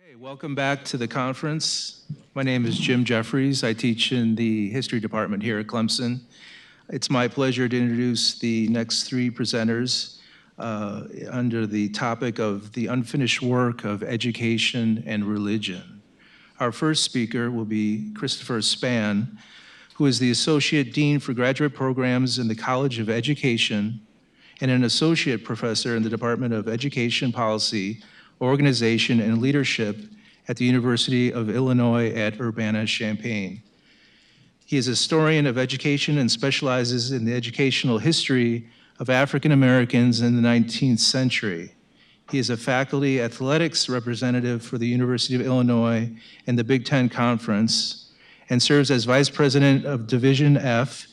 Hey, welcome back to the conference. My name is Jim Jeffries. I teach in the history department here at Clemson. It's my pleasure to introduce the next three presenters under the topic of the unfinished work of education and religion. Our first speaker will be Christopher Spann, who is the Associate Dean for Graduate Programs in the College of Education and an Associate Professor in the Department of Education Policy, Organization, and Leadership at the University of Illinois at Urbana-Champaign. He is a historian of education and specializes in the educational history of African Americans in the 19th century. He is a faculty athletics representative for the University of Illinois and the Big Ten Conference, and serves as Vice President of Division F,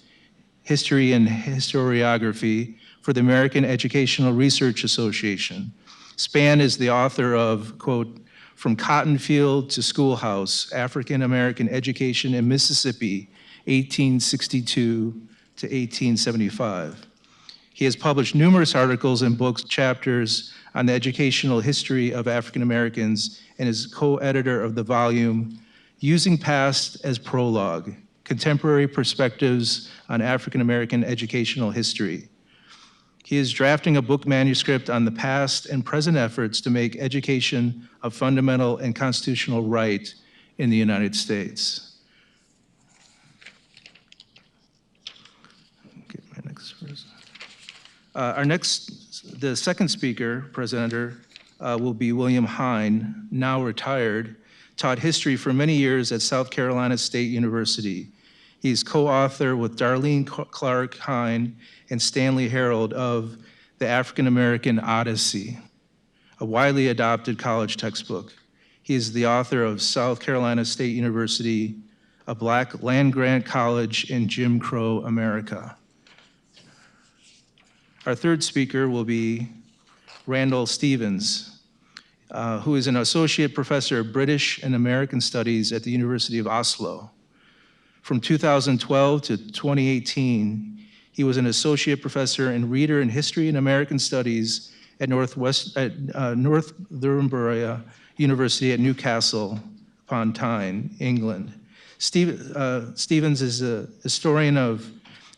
History and Historiography for the American Educational Research Association. Spann is the author of, quote, "From Cotton Field to Schoolhouse, African American Education in Mississippi, 1862 to 1875. He has published numerous articles and book chapters on the educational history of African Americans and is co-editor of the volume, Using Past as Prologue, Contemporary Perspectives on African American Educational History. He is drafting a book manuscript on the past and present efforts to make education a fundamental and constitutional right in the United States. Get my next person. The second speaker, presenter, will be William Hine, now retired, taught history for many years at South Carolina State University. He's co-author with Darlene Clark Hein and Stanley Harold of The African American Odyssey, a widely adopted college textbook. He is the author of South Carolina State University, a Black land-grant college in Jim Crow America. Our third speaker will be Randall Stevens, who is an associate professor of British and American Studies at the University of Oslo. From 2012 to 2018, he was an associate professor in Reader in History and American Studies at North Thurmbury University at Newcastle upon Tyne, England. Stevens is a historian of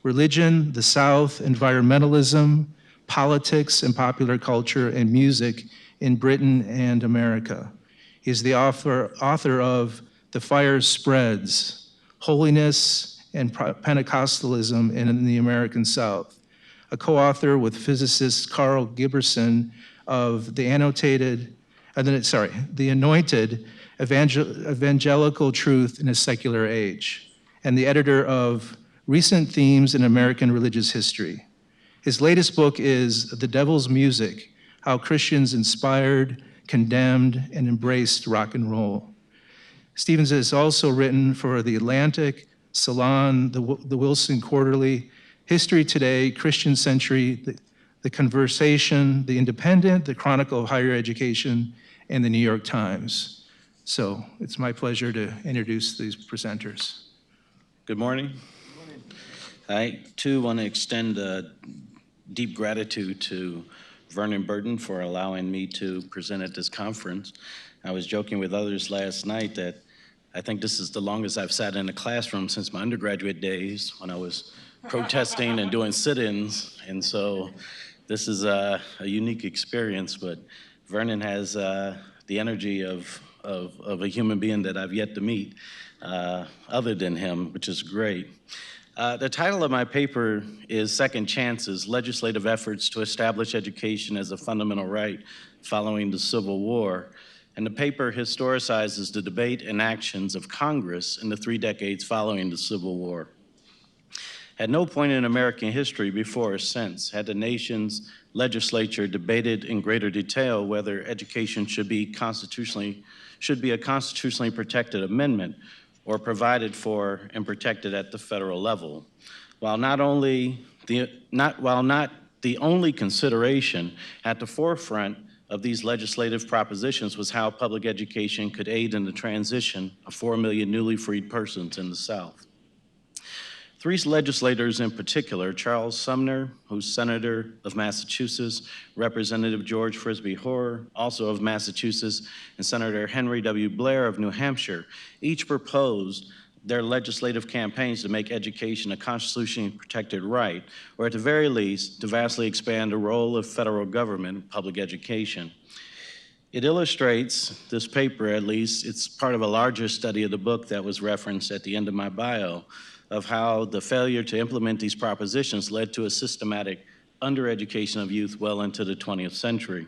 religion, the South, environmentalism, politics, and popular culture and music in Britain and America. He is the author of The Fire Spreads, Holiness and Pentecostalism in the American South, a co-author with physicist Carl Giberson of the Anointed Evangelical Truth in a Secular Age, and the editor of Recent Themes in American Religious History. His latest book is The Devil's Music, How Christians Inspired, Condemned, and Embraced Rock and Roll. Stevens has also written for The Atlantic, Salon, the Wilson Quarterly, History Today, Christian Century, the Conversation, The Independent, the Chronicle of Higher Education, and the New York Times. So it's my pleasure to introduce these presenters. Good morning. Good morning. I too want to extend a deep gratitude to Vernon Burton for allowing me to present at this conference. I was joking with others last night that I think this is the longest I've sat in a classroom since my undergraduate days when I was protesting and doing sit-ins. And so this is a unique experience, but Vernon has the energy of a human being that I've yet to meet other than him, which is great. The title of my paper is Second Chances, Legislative Efforts to Establish Education as a Fundamental Right Following the Civil War. And the paper historicizes the debate and actions of Congress in the 3 decades following the Civil War. At no point in American history before or since had the nation's legislature debated in greater detail whether education should be a constitutionally protected amendment or provided for and protected at the federal level. While not the only consideration at the forefront of these legislative propositions was how public education could aid in the transition of 4 million newly freed persons in the South. Three legislators in particular, Charles Sumner, who's Senator of Massachusetts, Representative George Frisbee Hoar, also of Massachusetts, and Senator Henry W. Blair of New Hampshire, each proposed their legislative campaigns to make education a constitutionally protected right, or at the very least, to vastly expand the role of federal government in public education. It illustrates, this paper at least, it's part of a larger study of the book that was referenced at the end of my bio, of how the failure to implement these propositions led to a systematic undereducation of youth well into the 20th century.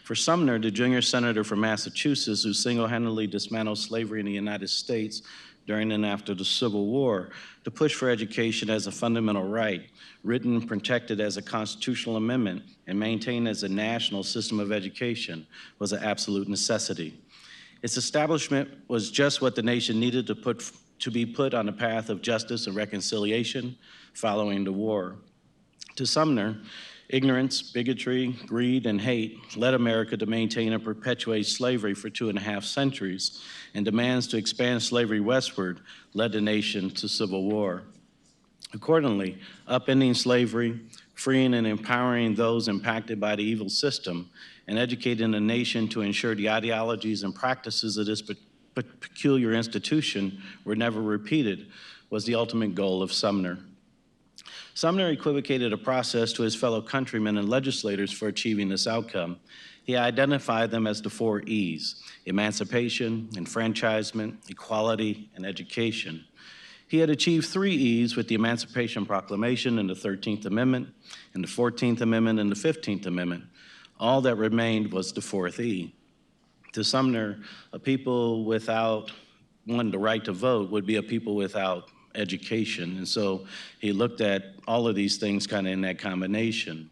For Sumner, the junior senator from Massachusetts who single-handedly dismantled slavery in the United States during and after the Civil War, to push for education as a fundamental right, written and protected as a constitutional amendment, and maintained as a national system of education was an absolute necessity. Its establishment was just what the nation needed to be put on a path of justice and reconciliation following the war. To Sumner, ignorance, bigotry, greed, and hate led America to maintain and perpetuate slavery for 2.5 centuries, and demands to expand slavery westward led the nation to civil war. Accordingly, upending slavery, freeing and empowering those impacted by the evil system, and educating the nation to ensure the ideologies and practices of this peculiar institution were never repeated was the ultimate goal of Sumner. Sumner equivocated a process to his fellow countrymen and legislators for achieving this outcome. He identified them as the 4 E's: emancipation, enfranchisement, equality, and education. He had achieved 3 E's with the Emancipation Proclamation and the 13th Amendment, and the 14th Amendment and the 15th Amendment. All that remained was the 4th E. To Sumner, a people without the right to vote would be a people without education. And so he looked at all of these things kind of in that combination.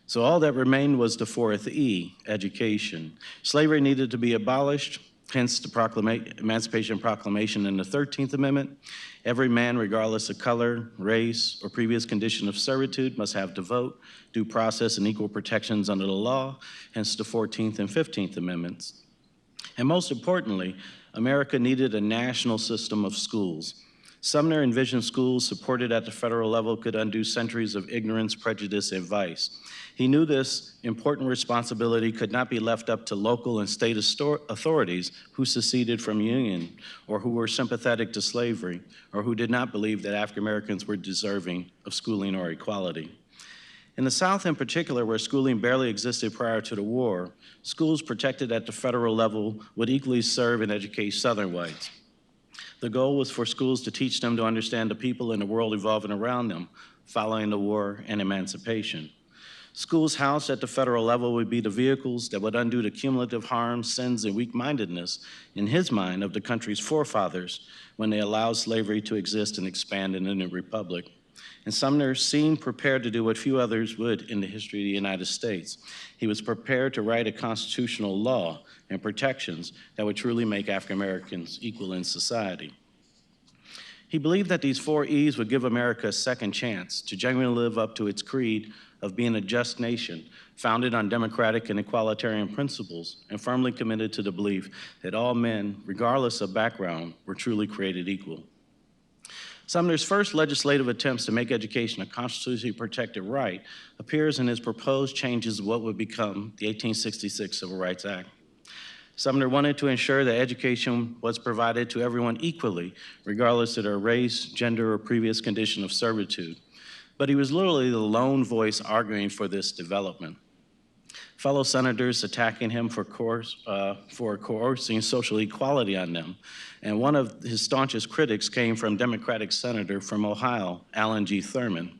So all that remained was the 4th E, education. Slavery needed to be abolished, hence the Emancipation Proclamation and the 13th Amendment. Every man, regardless of color, race, or previous condition of servitude, must have the vote, due process, and equal protections under the law, hence the 14th and 15th Amendments. And most importantly, America needed a national system of schools. Sumner envisioned schools supported at the federal level could undo centuries of ignorance, prejudice, and vice. He knew this important responsibility could not be left up to local and state authorities who seceded from Union, or who were sympathetic to slavery, or who did not believe that African Americans were deserving of schooling or equality. In the South in particular, where schooling barely existed prior to the war, schools protected at the federal level would equally serve and educate Southern whites. The goal was for schools to teach them to understand the people and the world evolving around them following the war and emancipation. Schools housed at the federal level would be the vehicles that would undo the cumulative harms, sins, and weak-mindedness, in his mind, of the country's forefathers when they allowed slavery to exist and expand in a new republic. And Sumner seemed prepared to do what few others would in the history of the United States. He was prepared to write a constitutional law and protections that would truly make African Americans equal in society. He believed that these 4 E's would give America a second chance to genuinely live up to its creed of being a just nation, founded on democratic and equalitarian principles, and firmly committed to the belief that all men, regardless of background, were truly created equal. Sumner's first legislative attempts to make education a constitutionally protected right appears in his proposed changes of what would become the 1866 Civil Rights Act. Sumner wanted to ensure that education was provided to everyone equally, regardless of their race, gender, or previous condition of servitude. But he was literally the lone voice arguing for this development. Fellow senators attacking him for coercing social equality on them. And one of his staunchest critics came from Democratic Senator from Ohio, Allen G. Thurman.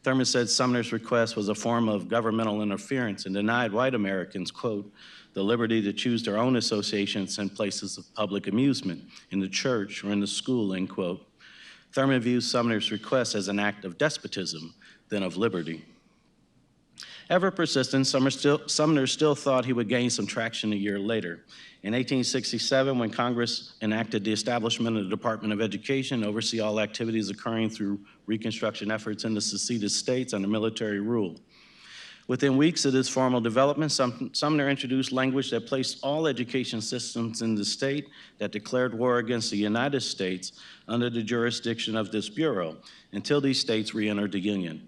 Thurman said Sumner's request was a form of governmental interference and denied white Americans, quote, the liberty to choose their own associations and places of public amusement, in the church or in the school, end quote. Thurman views Sumner's request as an act of despotism than of liberty. Ever persistent, Sumner still thought he would gain some traction a year later. In 1867, when Congress enacted the establishment of the Department of Education to oversee all activities occurring through Reconstruction efforts in the seceded states under military rule. Within weeks of this formal development, Sumner introduced language that placed all education systems in the state that declared war against the United States under the jurisdiction of this bureau until these states re-entered the Union.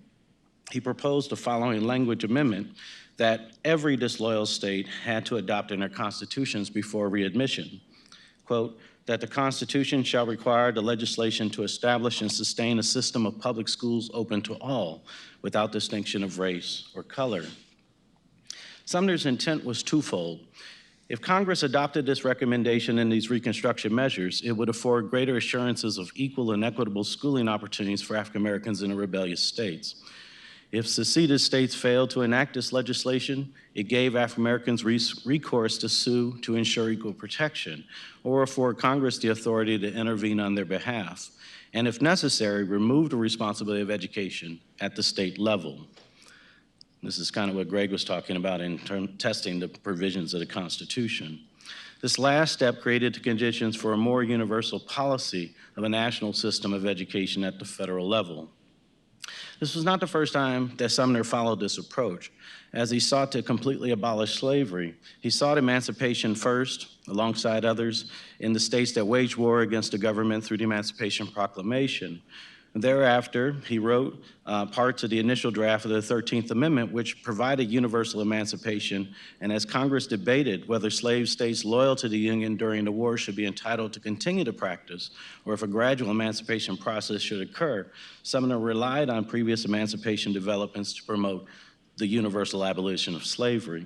He proposed the following language amendment that every disloyal state had to adopt in their constitutions before readmission. Quote, that the Constitution shall require the legislation to establish and sustain a system of public schools open to all, without distinction of race or color. Sumner's intent was twofold. If Congress adopted this recommendation in these Reconstruction measures, it would afford greater assurances of equal and equitable schooling opportunities for African Americans in the rebellious states. If seceded states failed to enact this legislation, it gave African Americans recourse to sue to ensure equal protection, or afford Congress the authority to intervene on their behalf, and if necessary, remove the responsibility of education at the state level. This is kind of what Greg was talking about in testing the provisions of the Constitution. This last step created the conditions for a more universal policy of a national system of education at the federal level. This was not the first time that Sumner followed this approach. As he sought to completely abolish slavery, he sought emancipation first, alongside others, in the states that waged war against the government through the Emancipation Proclamation. Thereafter, he wrote parts of the initial draft of the 13th Amendment, which provided universal emancipation, and as Congress debated whether slave states loyal to the Union during the war should be entitled to continue the practice, or if a gradual emancipation process should occur, Sumner relied on previous emancipation developments to promote the universal abolition of slavery.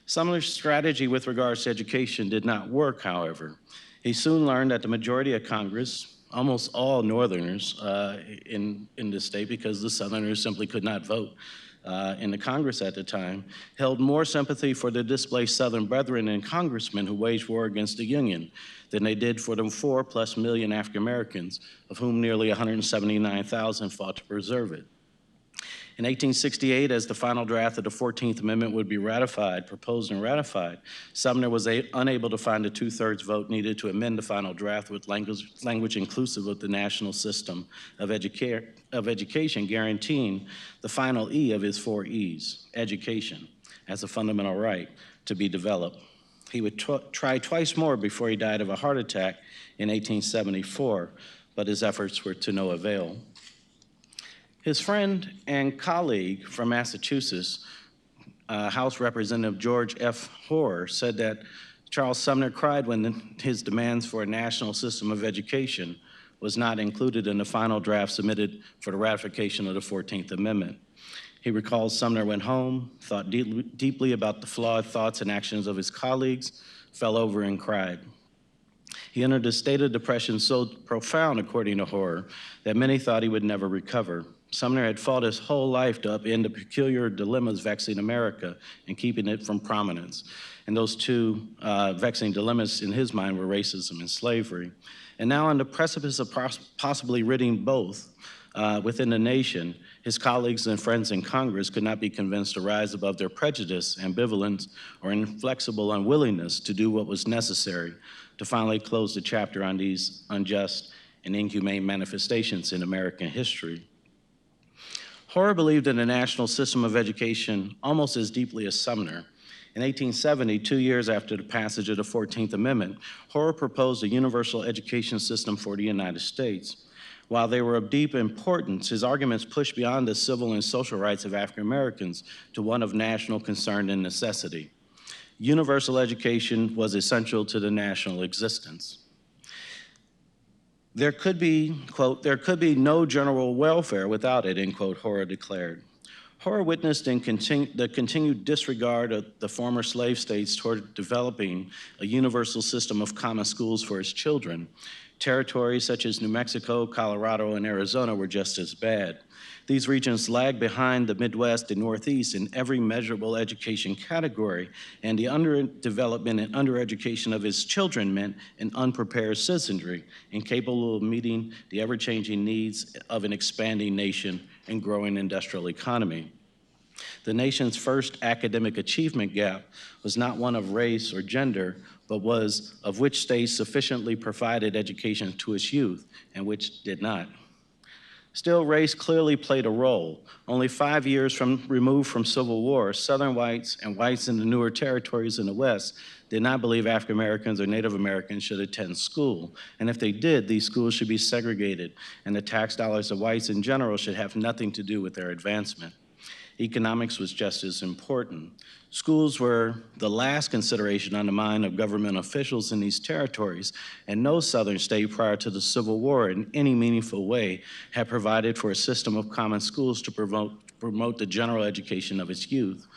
Sumner's strategy with regards to education did not work, however. He soon learned that the majority of Congress, almost all Northerners in the state, because the Southerners simply could not vote in the Congress at the time, held more sympathy for the displaced Southern brethren and congressmen who waged war against the Union than they did for the 4+ million African Americans, of whom nearly 179,000 fought to preserve it. In 1868, as the final draft of the 14th Amendment would be proposed and ratified, Sumner was unable to find the 2/3 vote needed to amend the final draft with language inclusive of the national system of education, guaranteeing the final E of his 4 E's, education, as a fundamental right to be developed. He would try twice more before he died of a heart attack in 1874, but his efforts were to no avail. His friend and colleague from Massachusetts, House Representative George F. Hoare, said that Charles Sumner cried when his demands for a national system of education was not included in the final draft submitted for the ratification of the 14th Amendment. He recalls Sumner went home, thought deeply about the flawed thoughts and actions of his colleagues, fell over and cried. He entered a state of depression so profound, according to Hoare, that many thought he would never recover. Sumner had fought his whole life to upend the peculiar dilemmas vexing America and keeping it from prominence. And those two vexing dilemmas in his mind were racism and slavery. And now on the precipice of possibly ridding both within the nation, his colleagues and friends in Congress could not be convinced to rise above their prejudice, ambivalence, or inflexible unwillingness to do what was necessary to finally close the chapter on these unjust and inhumane manifestations in American history. Hoare believed in a national system of education almost as deeply as Sumner. In 1870, 2 years after the passage of the 14th Amendment, Hoare proposed a universal education system for the United States. While they were of deep importance, his arguments pushed beyond the civil and social rights of African Americans to one of national concern and necessity. Universal education was essential to the national existence. There could be, quote, there could be no general welfare without it, end quote, Hoare declared. Hoare witnessed the continued disregard of the former slave states toward developing a universal system of common schools for its children. Territories such as New Mexico, Colorado, and Arizona were just as bad. These regions lagged behind the Midwest and Northeast in every measurable education category, and the underdevelopment and undereducation of its children meant an unprepared citizenry, incapable of meeting the ever-changing needs of an expanding nation and growing industrial economy. The nation's first academic achievement gap was not one of race or gender, but was of which states sufficiently provided education to its youth and which did not. Still, race clearly played a role. Only 5 years removed from Civil War, Southern whites and whites in the newer territories in the West did not believe African Americans or Native Americans should attend school. And if they did, these schools should be segregated, and the tax dollars of whites in general should have nothing to do with their advancement. Economics was just as important. Schools were the last consideration on the mind of government officials in these territories, and no Southern state prior to the Civil War in any meaningful way had provided for a system of common schools to promote the general education of its youth.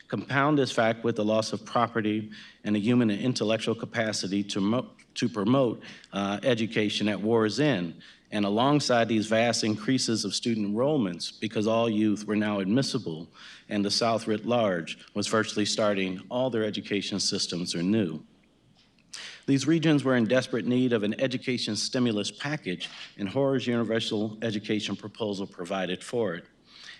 Compound this fact with the loss of property and the human and intellectual capacity to promote education at war's end. And alongside these vast increases of student enrollments, because all youth were now admissible, and the South writ large was virtually starting all their education systems anew. These regions were in desperate need of an education stimulus package, and Hoare's universal education proposal provided for it.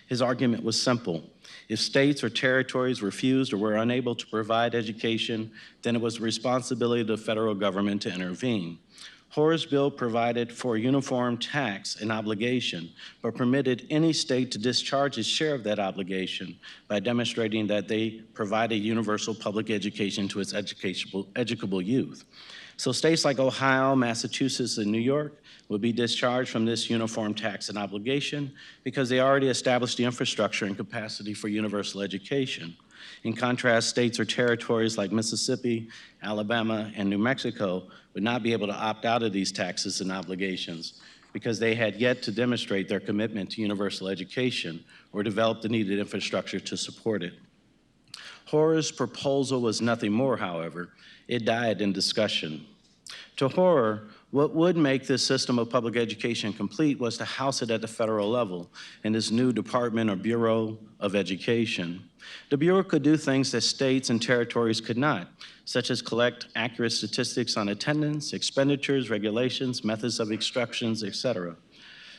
His argument was simple. If states or territories refused or were unable to provide education, then it was the responsibility of the federal government to intervene. Hoare's bill provided for a uniform tax and obligation, but permitted any state to discharge its share of that obligation by demonstrating that they provided universal public education to its educable youth. So states like Ohio, Massachusetts, and New York would be discharged from this uniform tax and obligation because they already established the infrastructure and capacity for universal education. In contrast, states or territories like Mississippi, Alabama, and New Mexico would not be able to opt out of these taxes and obligations because they had yet to demonstrate their commitment to universal education or develop the needed infrastructure to support it. Hoare's proposal was nothing more, however. It died in discussion. To Hoare, what would make this system of public education complete was to house it at the federal level in this new Department or Bureau of Education. The Bureau could do things that states and territories could not, such as collect accurate statistics on attendance, expenditures, regulations, methods of instructions, etc.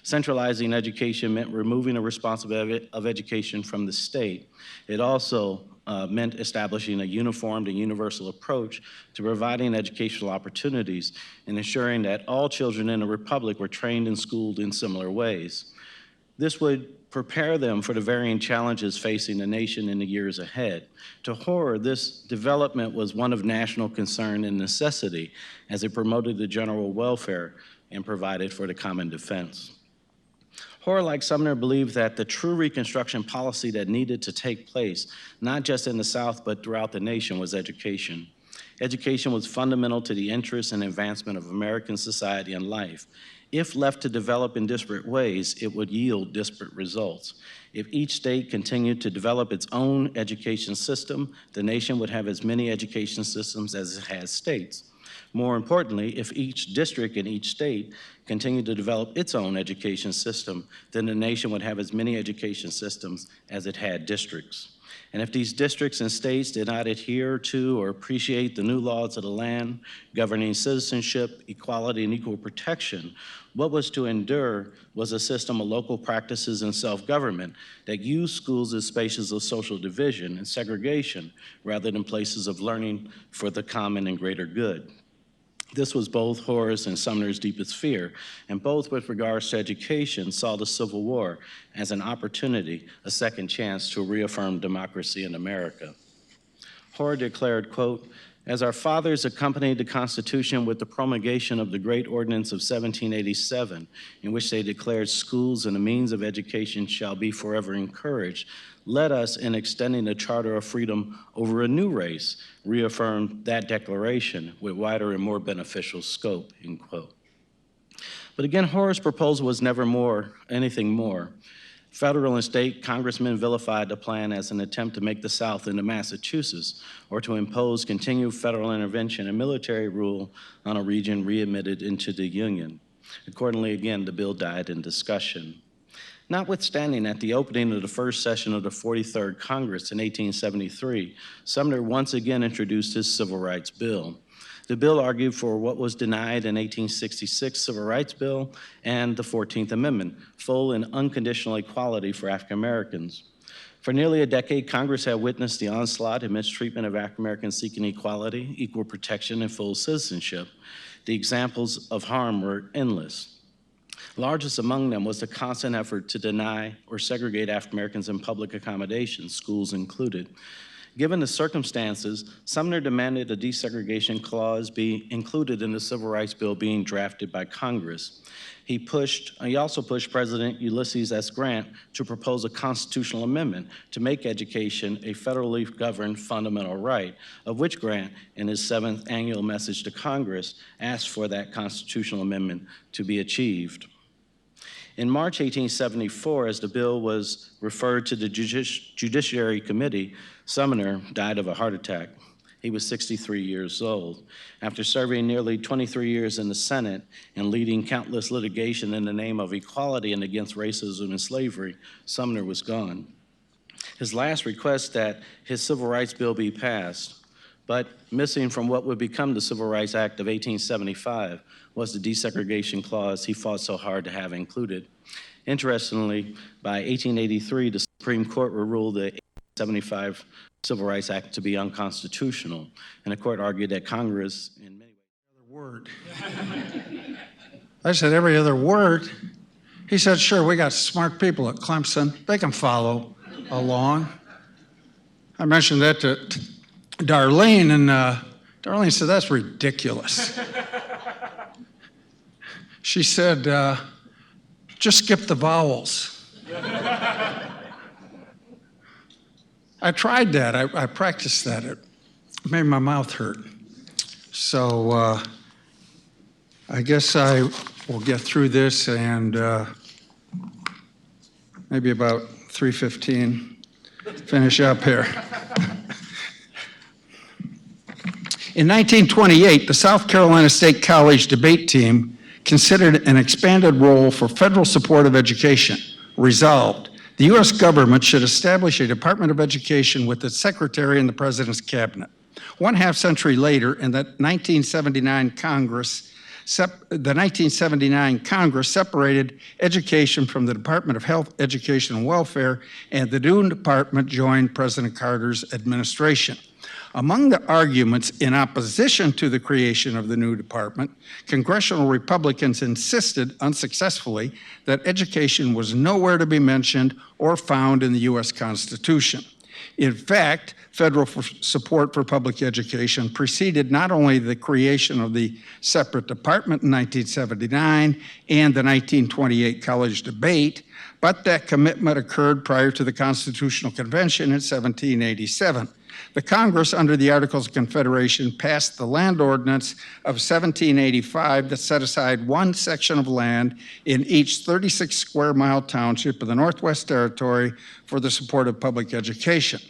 Centralizing education meant removing the responsibility of education from the state. It also meant establishing a uniformed and universal approach to providing educational opportunities and ensuring that all children in the Republic were trained and schooled in similar ways. This would prepare them for the varying challenges facing the nation in the years ahead. To Hoare, this development was one of national concern and necessity as it promoted the general welfare and provided for the common defense. Hoare, like Sumner, believed that the true Reconstruction policy that needed to take place, not just in the South, but throughout the nation, was education. Education was fundamental to the interest and advancement of American society and life. If left to develop in disparate ways, it would yield disparate results. If each state continued to develop its own education system, the nation would have as many education systems as it has states. More importantly, if each district in each state continued to develop its own education system, then the nation would have as many education systems as it had districts. And if these districts and states did not adhere to or appreciate the new laws of the land governing citizenship, equality, and equal protection, what was to endure was a system of local practices and self-government that used schools as spaces of social division and segregation rather than places of learning for the common and greater good. This was both Hoare's and Sumner's deepest fear, and both with regards to education saw the Civil War as an opportunity, a second chance to reaffirm democracy in America. Hoare declared, quote, "As our fathers accompanied the Constitution with the promulgation of the Great Ordinance of 1787, in which they declared schools and the means of education shall be forever encouraged, let us, in extending the Charter of Freedom over a new race, reaffirm that declaration with wider and more beneficial scope," end quote. But again, Hoare's proposal was never anything more. Federal and state congressmen vilified the plan as an attempt to make the South into Massachusetts or to impose continued federal intervention and military rule on a region readmitted into the Union. Accordingly, again, the bill died in discussion. Notwithstanding, at the opening of the first session of the 43rd Congress in 1873, Sumner once again introduced his Civil Rights Bill. The bill argued for what was denied in 1866 Civil Rights Bill and the 14th Amendment, full and unconditional equality for African Americans. For nearly a decade, Congress had witnessed the onslaught and mistreatment of African Americans seeking equality, equal protection, and full citizenship. The examples of harm were endless. Largest among them was the constant effort to deny or segregate African Americans in public accommodations, schools included. Given the circumstances, Sumner demanded a desegregation clause be included in the Civil Rights Bill being drafted by Congress. He also pushed President Ulysses S. Grant to propose a constitutional amendment to make education a federally governed fundamental right, of which Grant, in his 7th annual message to Congress, asked for that constitutional amendment to be achieved. In March 1874, as the bill was referred to the Judiciary Committee, Sumner died of a heart attack. He was 63 years old. After serving nearly 23 years in the Senate and leading countless litigation in the name of equality and against racism and slavery, Sumner was gone. His last request that his Civil Rights Bill be passed, but missing from what would become the Civil Rights Act of 1875, was the desegregation clause he fought so hard to have included. Interestingly, by 1883, the Supreme Court ruled the 1875 Civil Rights Act to be unconstitutional, and the court argued that Congress, in many ways, I said every other word. He said, sure, we got smart people at Clemson. They can follow along. I mentioned that to Darlene, and Darlene said, that's ridiculous. She said, just skip the vowels. I tried that. I practiced that. It made my mouth hurt. So I guess I will get through this, and maybe about 3:15, finish up here. In 1928, the South Carolina State College debate team considered an expanded role for federal support of education. Resolved, the U.S. government should establish a Department of Education with its secretary in the president's cabinet. 1/2 century later, in the 1979 Congress separated education from the Department of Health, Education, and Welfare, and the new department joined President Carter's administration. Among the arguments in opposition to the creation of the new department, congressional Republicans insisted, unsuccessfully, that education was nowhere to be mentioned or found in the U.S. Constitution. In fact, federal support for public education preceded not only the creation of the separate department in 1979 and the 1928 college debate, but that commitment occurred prior to the Constitutional Convention in 1787. The Congress, under the Articles of Confederation, passed the Land Ordinance of 1785 that set aside one section of land in each 36 square mile township of the Northwest Territory for the support of public education.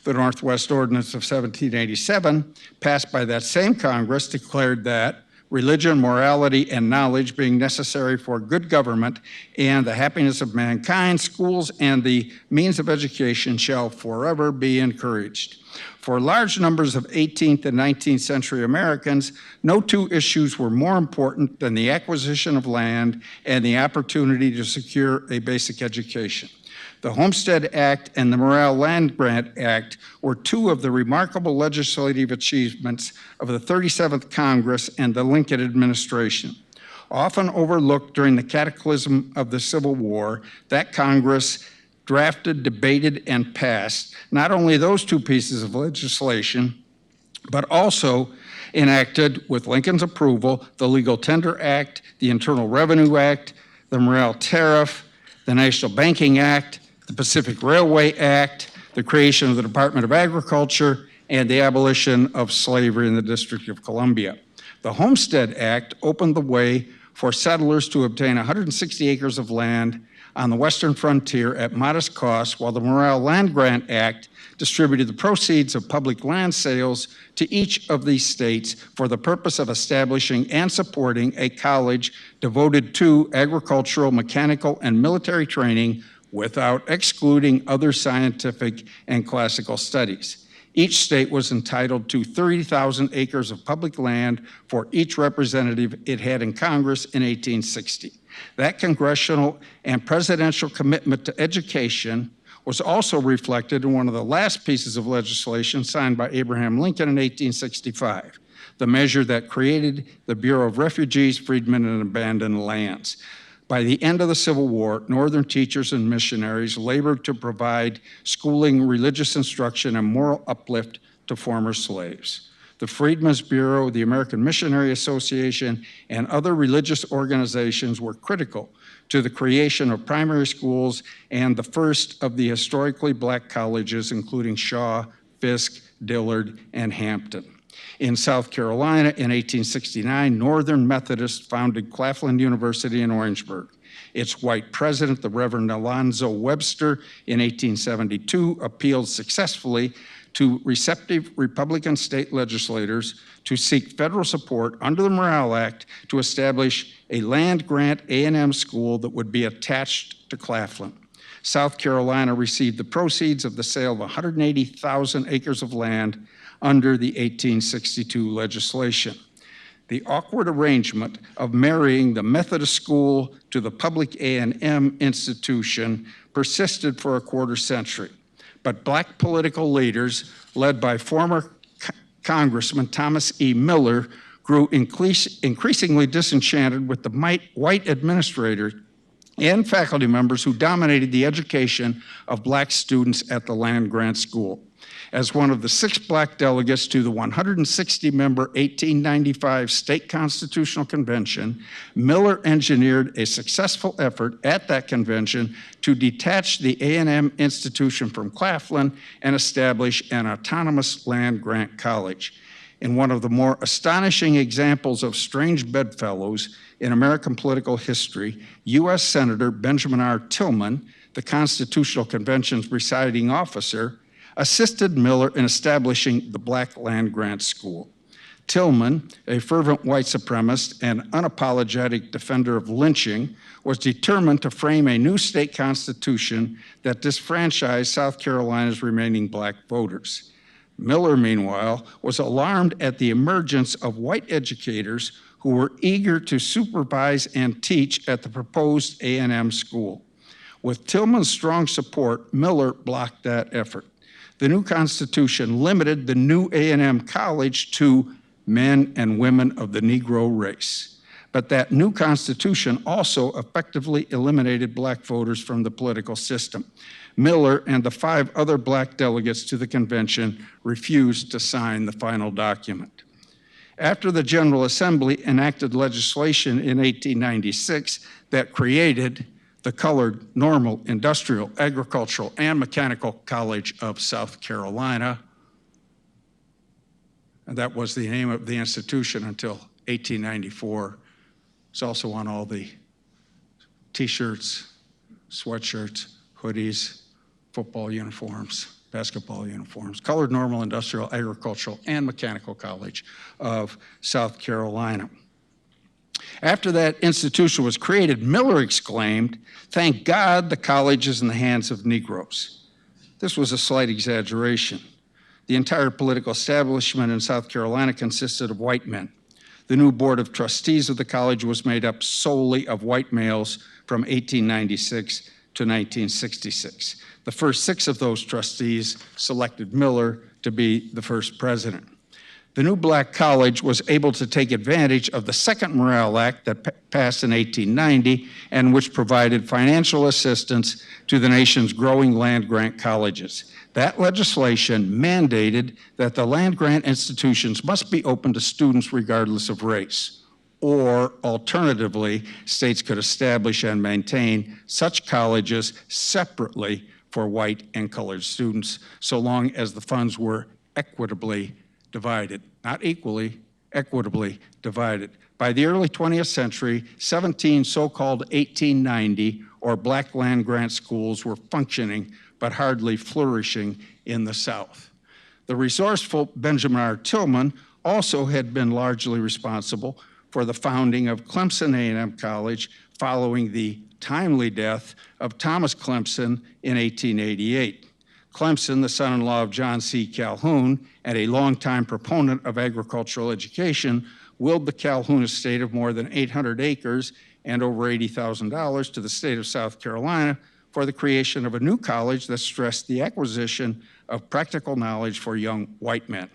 The Northwest Ordinance of 1787, passed by that same Congress, declared that religion, morality, and knowledge being necessary for good government and the happiness of mankind, schools and the means of education shall forever be encouraged. For large numbers of 18th and 19th century Americans, no two issues were more important than the acquisition of land and the opportunity to secure a basic education. The Homestead Act and the Morale Land Grant Act were two of the remarkable legislative achievements of the 37th Congress and the Lincoln administration. Often overlooked during the cataclysm of the Civil War, that Congress drafted, debated, and passed not only those two pieces of legislation, but also enacted, with Lincoln's approval, the Legal Tender Act, the Internal Revenue Act, the Morale Tariff, the National Banking Act, the Pacific Railway Act, the creation of the Department of Agriculture, and the abolition of slavery in the District of Columbia. The Homestead Act opened the way for settlers to obtain 160 acres of land on the western frontier at modest cost, while the Morale Land Grant Act distributed the proceeds of public land sales to each of these states for the purpose of establishing and supporting a college devoted to agricultural, mechanical, and military training without excluding other scientific and classical studies. Each state was entitled to 30,000 acres of public land for each representative it had in Congress in 1860. That congressional and presidential commitment to education was also reflected in one of the last pieces of legislation signed by Abraham Lincoln in 1865, the measure that created the Bureau of Refugees, Freedmen, and Abandoned Lands. By the end of the Civil War, Northern teachers and missionaries labored to provide schooling, religious instruction, and moral uplift to former slaves. The Freedmen's Bureau, the American Missionary Association, and other religious organizations were critical to the creation of primary schools and the first of the historically black colleges, including Shaw, Fisk, Dillard, and Hampton. In South Carolina in 1869, Northern Methodists founded Claflin University in Orangeburg. Its white president, the Reverend Alonzo Webster, in 1872 appealed successfully to receptive Republican state legislators to seek federal support under the Morrill Act to establish a land-grant A&M school that would be attached to Claflin. South Carolina received the proceeds of the sale of 180,000 acres of land under the 1862 legislation. The awkward arrangement of marrying the Methodist school to the public A&M institution persisted for a quarter century. But black political leaders, led by former Congressman Thomas E. Miller, grew increasingly disenchanted with the white administrators and faculty members who dominated the education of black students at the land-grant school. As one of the 6 black delegates to the 160-member 1895 State Constitutional Convention, Miller engineered a successful effort at that convention to detach the A&M institution from Claflin and establish an autonomous land-grant college. In one of the more astonishing examples of strange bedfellows in American political history, U.S. Senator Benjamin R. Tillman, the Constitutional Convention's presiding officer, assisted Miller in establishing the Black Land Grant School. Tillman, a fervent white supremacist and unapologetic defender of lynching, was determined to frame a new state constitution that disfranchised South Carolina's remaining black voters. Miller, meanwhile, was alarmed at the emergence of white educators who were eager to supervise and teach at the proposed A&M school. With Tillman's strong support, Miller blocked that effort. The new Constitution limited the new A&M college to men and women of the Negro race. But that new Constitution also effectively eliminated black voters from the political system. Miller and the 5 other black delegates to the convention refused to sign the final document. After the General Assembly enacted legislation in 1896 that created the Colored Normal, Industrial, Agricultural, and Mechanical College of South Carolina, and that was the name of the institution until 1894. It's also on all the t-shirts, sweatshirts, hoodies, football uniforms, basketball uniforms. Colored Normal, Industrial, Agricultural, and Mechanical College of South Carolina. After that institution was created, Miller exclaimed, "Thank God the college is in the hands of Negroes." This was a slight exaggeration. The entire political establishment in South Carolina consisted of white men. The new board of trustees of the college was made up solely of white males from 1896 to 1966. The first 6 of those trustees selected Miller to be the first president. The new black college was able to take advantage of the second Morrill Act that passed in 1890 and which provided financial assistance to the nation's growing land-grant colleges. That legislation mandated that the land-grant institutions must be open to students regardless of race, or alternatively, states could establish and maintain such colleges separately for white and colored students, so long as the funds were equitably divided, not equally, equitably divided. By the early 20th century, 17 so-called 1890 or black land-grant schools were functioning but hardly flourishing in the South. The resourceful Benjamin R. Tillman also had been largely responsible for the founding of Clemson A&M College following the timely death of Thomas Clemson in 1888. Clemson, the son-in-law of John C. Calhoun and a longtime proponent of agricultural education, willed the Calhoun estate of more than 800 acres and over $80,000 to the state of South Carolina for the creation of a new college that stressed the acquisition of practical knowledge for young white men.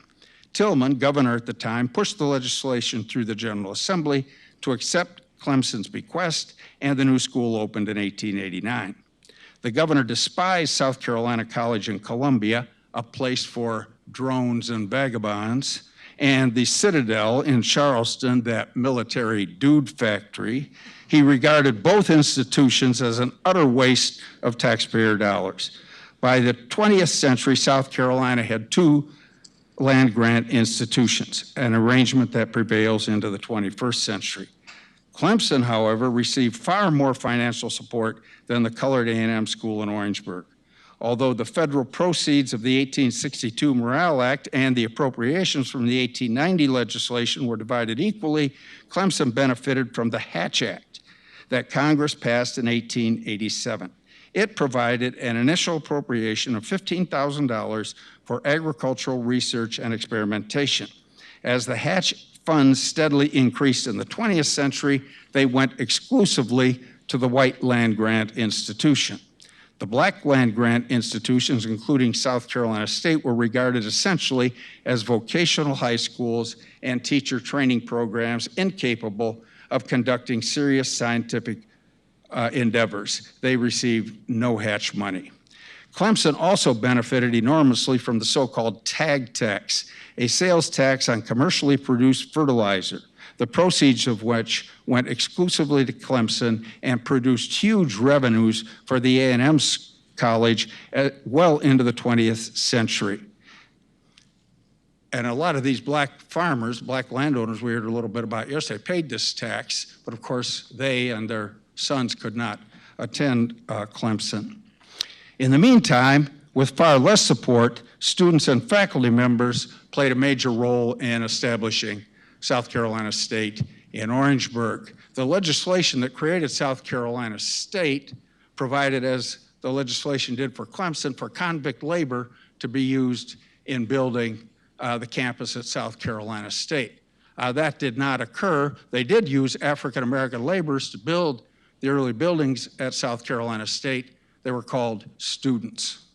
Tillman, governor at the time, pushed the legislation through the General Assembly to accept Clemson's bequest, and the new school opened in 1889. The governor despised South Carolina College in Columbia, a place for drones and vagabonds, and the Citadel in Charleston, that military dude factory. He regarded both institutions as an utter waste of taxpayer dollars. By the 20th century, South Carolina had two land-grant institutions, an arrangement that prevails into the 21st century. Clemson, however, received far more financial support than the colored A&M school in Orangeburg. Although the federal proceeds of the 1862 Morrill Act and the appropriations from the 1890 legislation were divided equally, Clemson benefited from the Hatch Act that Congress passed in 1887. It provided an initial appropriation of $15,000 for agricultural research and experimentation. As the Hatch funds steadily increased in the 20th century, they went exclusively to the white land-grant institution. The black land-grant institutions, including South Carolina State, were regarded essentially as vocational high schools and teacher training programs incapable of conducting serious scientific endeavors. They received no Hatch money. Clemson also benefited enormously from the so-called tag tax, a sales tax on commercially produced fertilizer, the proceeds of which went exclusively to Clemson and produced huge revenues for the A&M college well into the 20th century. And a lot of these black farmers, black landowners we heard a little bit about yesterday, paid this tax, but of course they and their sons could not attend Clemson. In the meantime, with far less support, students and faculty members played a major role in establishing South Carolina State in Orangeburg. The legislation that created South Carolina State provided, as the legislation did for Clemson, for convict labor to be used in building the campus at South Carolina State. That did not occur. They did use African-American laborers to build the early buildings at South Carolina State. They were called students.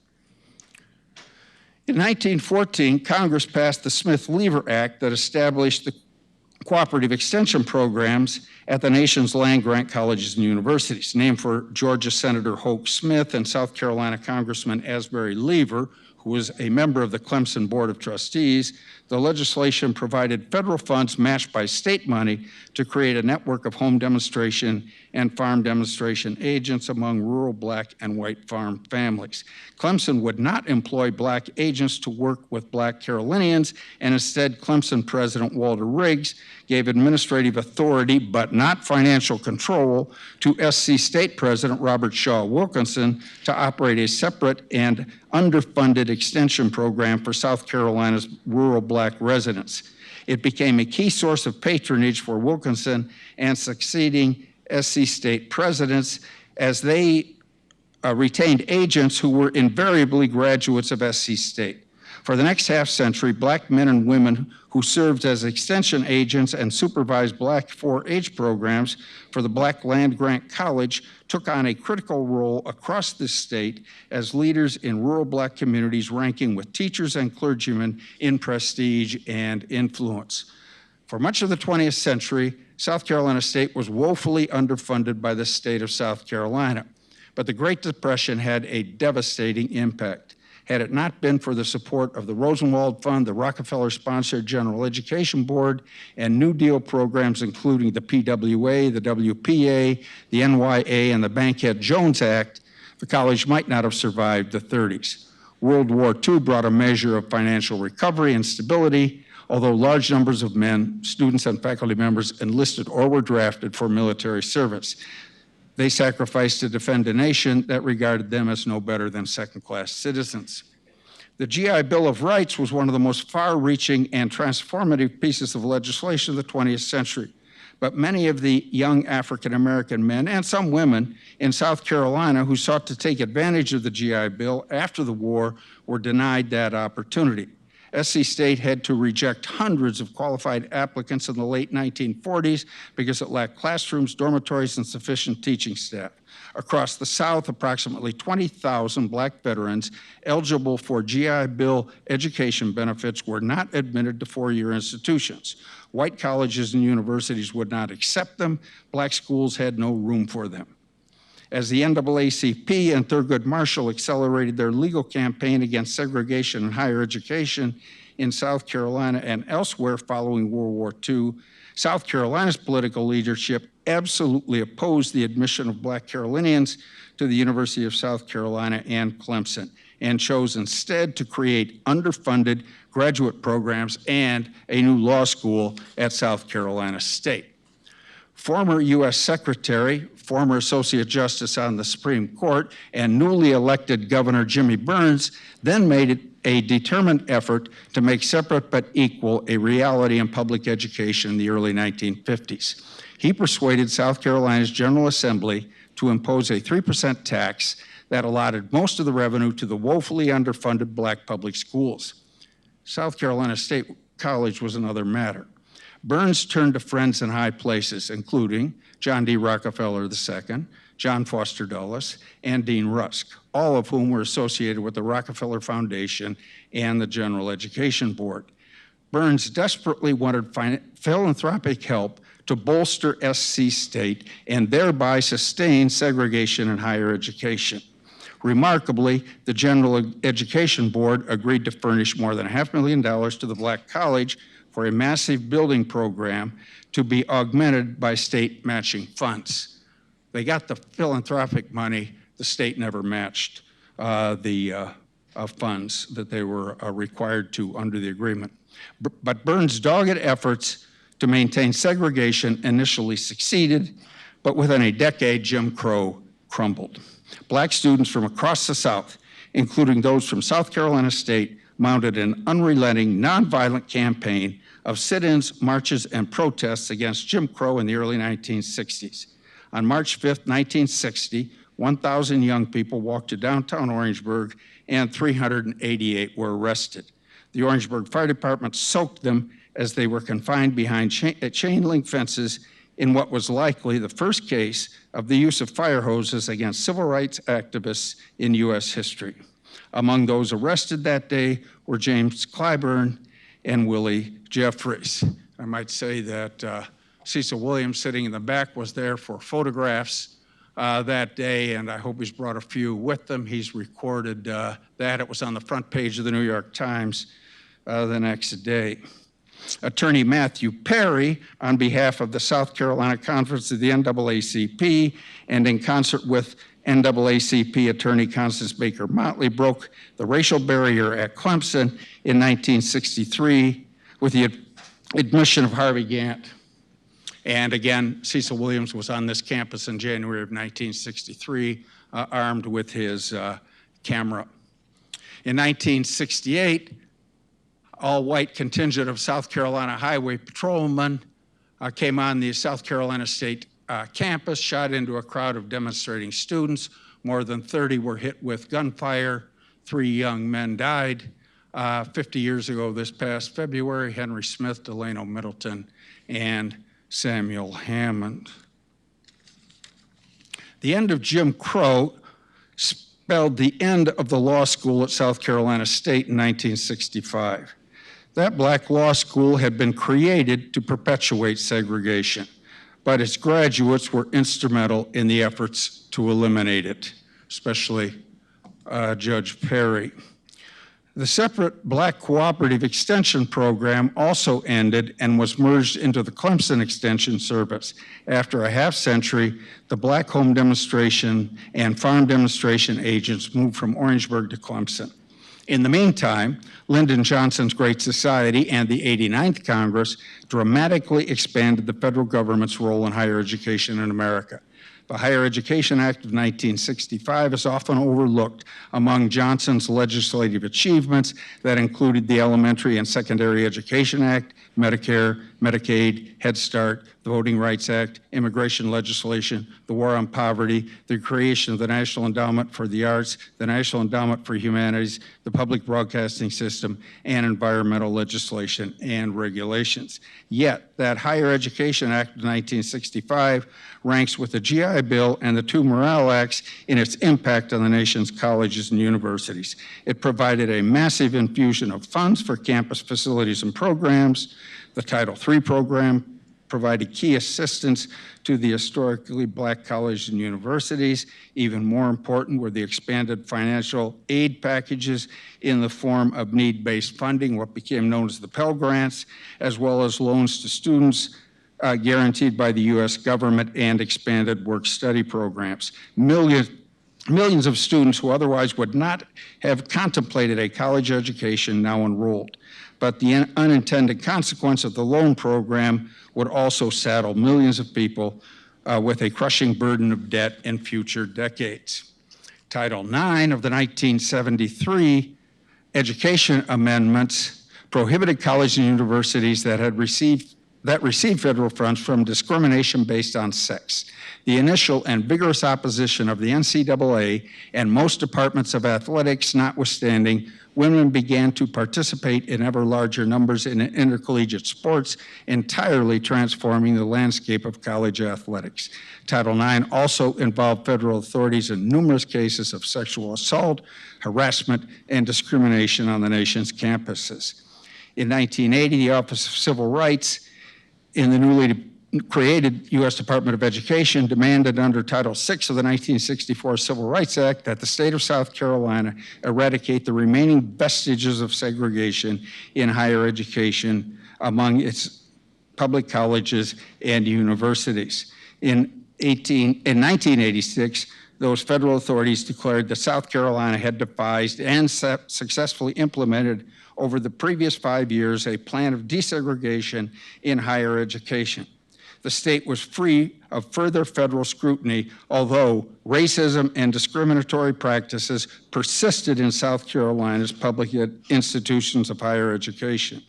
In 1914, Congress passed the Smith-Lever Act that established the cooperative extension programs at the nation's land-grant colleges and universities, named for Georgia Senator Hoke Smith and South Carolina Congressman Asbury Lever, who was a member of the Clemson Board of Trustees. The legislation provided federal funds matched by state money to create a network of home demonstration and farm demonstration agents among rural black and white farm families. Clemson would not employ black agents to work with black Carolinians, and instead Clemson President Walter Riggs gave administrative authority, but not financial control, to SC State President Robert Shaw Wilkinson to operate a separate and underfunded extension program for South Carolina's rural black residents. It became a key source of patronage for Wilkinson and succeeding SC State presidents, as they retained agents who were invariably graduates of SC State. For the next half century, black men and women who served as extension agents and supervised black 4-H programs for the Black Land Grant College took on a critical role across the state as leaders in rural black communities, ranking with teachers and clergymen in prestige and influence. For much of the 20th century, South Carolina State was woefully underfunded by the state of South Carolina, but the Great Depression had a devastating impact. Had it not been for the support of the Rosenwald Fund, the Rockefeller-sponsored General Education Board, and New Deal programs including the PWA, the WPA, the NYA, and the Bankhead-Jones Act, the college might not have survived the 30s. World War II brought a measure of financial recovery and stability, although large numbers of men, students and faculty members, enlisted or were drafted for military service. They sacrificed to defend a nation that regarded them as no better than second-class citizens. The GI Bill of Rights was one of the most far-reaching and transformative pieces of legislation of the 20th century. But many of the young African-American men and some women in South Carolina who sought to take advantage of the GI Bill after the war were denied that opportunity. SC State had to reject hundreds of qualified applicants in the late 1940s because it lacked classrooms, dormitories, and sufficient teaching staff. Across the South, approximately 20,000 black veterans eligible for GI Bill education benefits were not admitted to four-year institutions. White colleges and universities would not accept them. Black schools had no room for them. As the NAACP and Thurgood Marshall accelerated their legal campaign against segregation in higher education in South Carolina and elsewhere following World War II, South Carolina's political leadership absolutely opposed the admission of black Carolinians to the University of South Carolina and Clemson, and chose instead to create underfunded graduate programs and a new law school at South Carolina State. Former U.S. Secretary, former Associate Justice on the Supreme Court, and newly elected Governor Jimmy Burns then made it a determined effort to make separate but equal a reality in public education in the early 1950s. He persuaded South Carolina's General Assembly to impose a 3% tax that allotted most of the revenue to the woefully underfunded black public schools. South Carolina State College was another matter. Burns turned to friends in high places, including John D. Rockefeller II, John Foster Dulles, and Dean Rusk, all of whom were associated with the Rockefeller Foundation and the General Education Board. Burns desperately wanted philanthropic help to bolster SC State and thereby sustain segregation in higher education. Remarkably, the General Education Board agreed to furnish more than $500,000 to the Black College for a massive building program to be augmented by state matching funds. They got the philanthropic money. The state never matched the funds that they were required to under the agreement. But Burns' dogged efforts to maintain segregation initially succeeded, but within a decade, Jim Crow crumbled. Black students from across the South, including those from South Carolina State, mounted an unrelenting, nonviolent campaign of sit-ins, marches, and protests against Jim Crow in the early 1960s. On March 5th, 1960, 1,000 young people walked to downtown Orangeburg, and 388 were arrested. The Orangeburg Fire Department soaked them as they were confined behind chain link fences in what was likely the first case of the use of fire hoses against civil rights activists in U.S. history. Among those arrested that day were James Clyburn and Willie Jeffries. I might say that Cecil Williams, sitting in the back, was there for photographs that day, and I hope he's brought a few with him. He's recorded that. It was on the front page of the New York Times the next day. Attorney Matthew Perry, on behalf of the South Carolina Conference of the NAACP, and in concert with NAACP Attorney Constance Baker Motley, broke the racial barrier at Clemson in 1963 with the admission of Harvey Gantt. And again, Cecil Williams was on this campus in January of 1963, armed with his camera. In 1968, all-white contingent of South Carolina Highway Patrolmen came on the South Carolina State campus, shot into a crowd of demonstrating students. More than 30 were hit with gunfire. 3 young men died. 50 years ago this past February, Henry Smith, Delano Middleton, and Samuel Hammond. The end of Jim Crow spelled the end of the law school at South Carolina State in 1965. That black law school had been created to perpetuate segregation, but its graduates were instrumental in the efforts to eliminate it, especially Judge Perry. The separate black cooperative extension program also ended and was merged into the Clemson Extension Service. After a half-century, the black home demonstration and farm demonstration agents moved from Orangeburg to Clemson. In the meantime, Lyndon Johnson's Great Society and the 89th Congress dramatically expanded the federal government's role in higher education in America. The Higher Education Act of 1965 is often overlooked among Johnson's legislative achievements that included the Elementary and Secondary Education Act, Medicare, Medicaid, Head Start, the Voting Rights Act, immigration legislation, the war on poverty, the creation of the National Endowment for the Arts, the National Endowment for Humanities, the public broadcasting system, and environmental legislation and regulations. Yet, that Higher Education Act of 1965 ranks with the GI Bill and the two Morale Acts in its impact on the nation's colleges and universities. It provided a massive infusion of funds for campus facilities and programs. The Title III program provided key assistance to the historically black colleges and universities. Even more important were the expanded financial aid packages in the form of need-based funding, what became known as the Pell Grants, as well as loans to students guaranteed by the U.S. government and expanded work-study programs. Millions of students who otherwise would not have contemplated a college education now enrolled. But the unintended consequence of the loan program would also saddle millions of people with a crushing burden of debt in future decades. Title IX of the 1973 Education Amendments prohibited colleges and universities that received federal funds from discrimination based on sex. The initial and vigorous opposition of the NCAA and most departments of athletics notwithstanding, women began to participate in ever larger numbers in intercollegiate sports, entirely transforming the landscape of college athletics. Title IX also involved federal authorities in numerous cases of sexual assault, harassment, and discrimination on the nation's campuses. In 1980, the Office of Civil Rights in the newly created U.S. Department of Education demanded under Title VI of the 1964 Civil Rights Act that the state of South Carolina eradicate the remaining vestiges of segregation in higher education among its public colleges and universities. In 1986, those federal authorities declared that South Carolina had devised and successfully implemented over the previous 5 years a plan of desegregation in higher education. The state was free of further federal scrutiny, although racism and discriminatory practices persisted in South Carolina's public institutions of higher education.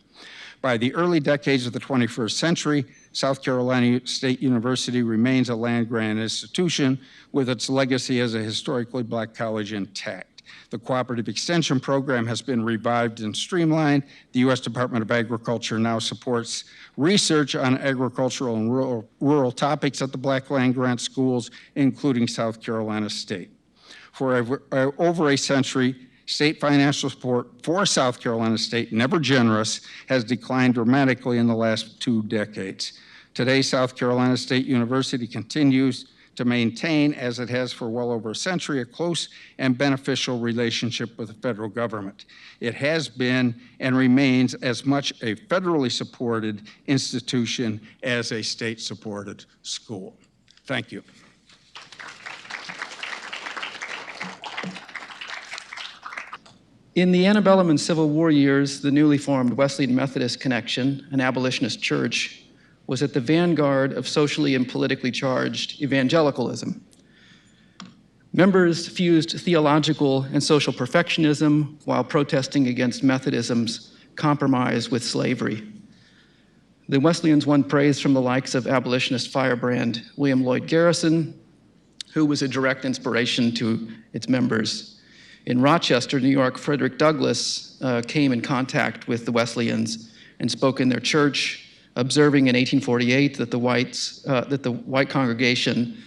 By the early decades of the 21st century, South Carolina State University remains a land-grant institution with its legacy as a historically black college intact. The Cooperative Extension Program has been revived and streamlined. The U.S. Department of Agriculture now supports research on agricultural and rural topics at the Black Land Grant schools, including South Carolina State. For over a century, state financial support for South Carolina State, never generous, has declined dramatically in the last 2 decades. Today, South Carolina State University continues to maintain, as it has for well over a century, a close and beneficial relationship with the federal government. It has been and remains as much a federally supported institution as a state-supported school. Thank you. In the antebellum and Civil War years, the newly formed Wesleyan Methodist Connection, an abolitionist church, was at the vanguard of socially and politically charged evangelicalism. Members fused theological and social perfectionism while protesting against Methodism's compromise with slavery. The Wesleyans won praise from the likes of abolitionist firebrand William Lloyd Garrison, who was a direct inspiration to its members. In Rochester, New York, Frederick Douglass came in contact with the Wesleyans and spoke in their church, observing in 1848 that the white congregation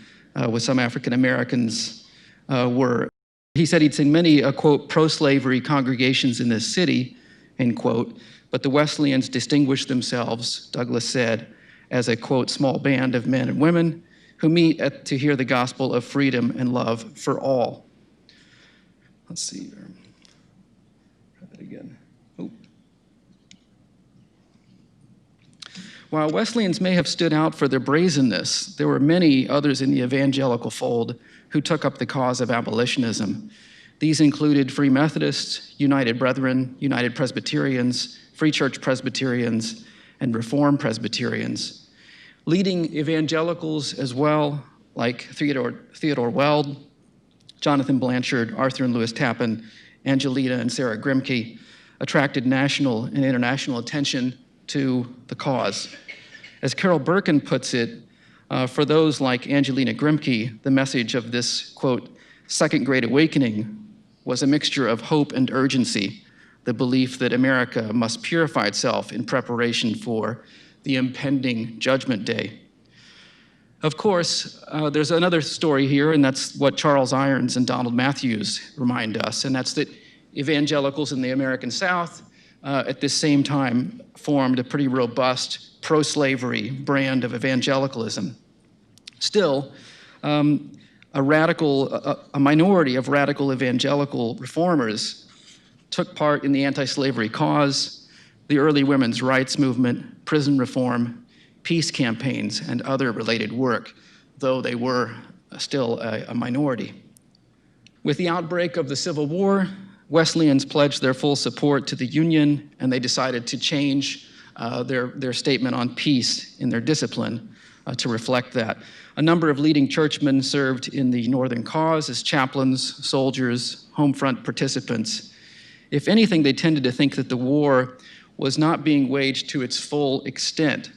with some African Americans he said he'd seen many, quote, pro-slavery congregations in this city, end quote, but the Wesleyans distinguished themselves, Douglass said, as a, quote, small band of men and women who meet to hear the gospel of freedom and love for all. Let's see, try that again. Oh. While Wesleyans may have stood out for their brazenness, there were many others in the evangelical fold who took up the cause of abolitionism. These included Free Methodists, United Brethren, United Presbyterians, Free Church Presbyterians, and Reformed Presbyterians. Leading evangelicals as well, like Theodore Weld, Jonathan Blanchard, Arthur and Lewis Tappan, Angelina and Sarah Grimke, attracted national and international attention to the cause. As Carol Birkin puts it, for those like Angelina Grimke, the message of this, quote, second great awakening was a mixture of hope and urgency, the belief that America must purify itself in preparation for the impending judgment day. Of course, there's another story here, and that's what Charles Irons and Donald Matthews remind us, and that's that evangelicals in the American South at this same time formed a pretty robust pro-slavery brand of evangelicalism. Still, a minority of radical evangelical reformers took part in the anti-slavery cause, the early women's rights movement, prison reform, peace campaigns, and other related work, though they were still a minority. With the outbreak of the Civil War, Wesleyans pledged their full support to the Union, and they decided to change their statement on peace in their discipline to reflect that. A number of leading churchmen served in the Northern cause as chaplains, soldiers, home front participants. If anything, they tended to think that the war was not being waged to its full extent.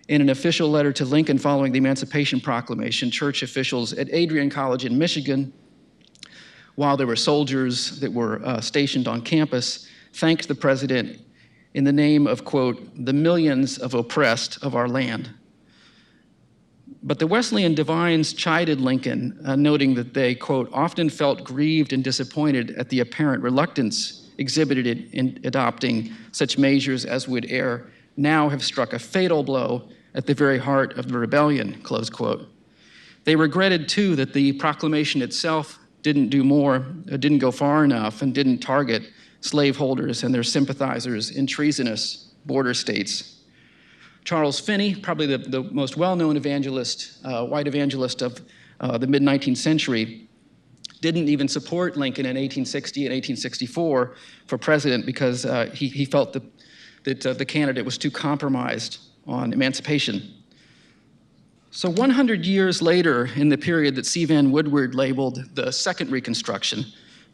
In an official letter to Lincoln following the Emancipation Proclamation, church officials at Adrian College in Michigan, while there were soldiers that were stationed on campus, thanked the president in the name of, quote, the millions of oppressed of our land. But the Wesleyan divines chided Lincoln, noting that they, quote, often felt grieved and disappointed at the apparent reluctance exhibited in adopting such measures as would ere now have struck a fatal blow at the very heart of the rebellion, close quote. They regretted, too, that the proclamation itself didn't go far enough and didn't target slaveholders and their sympathizers in treasonous border states. Charles Finney, probably the most well-known evangelist, white evangelist of the mid-19th century, didn't even support Lincoln in 1860 and 1864 for president because he felt that the candidate was too compromised on emancipation. So 100 years later, in the period that C. Vann Woodward labeled the Second Reconstruction,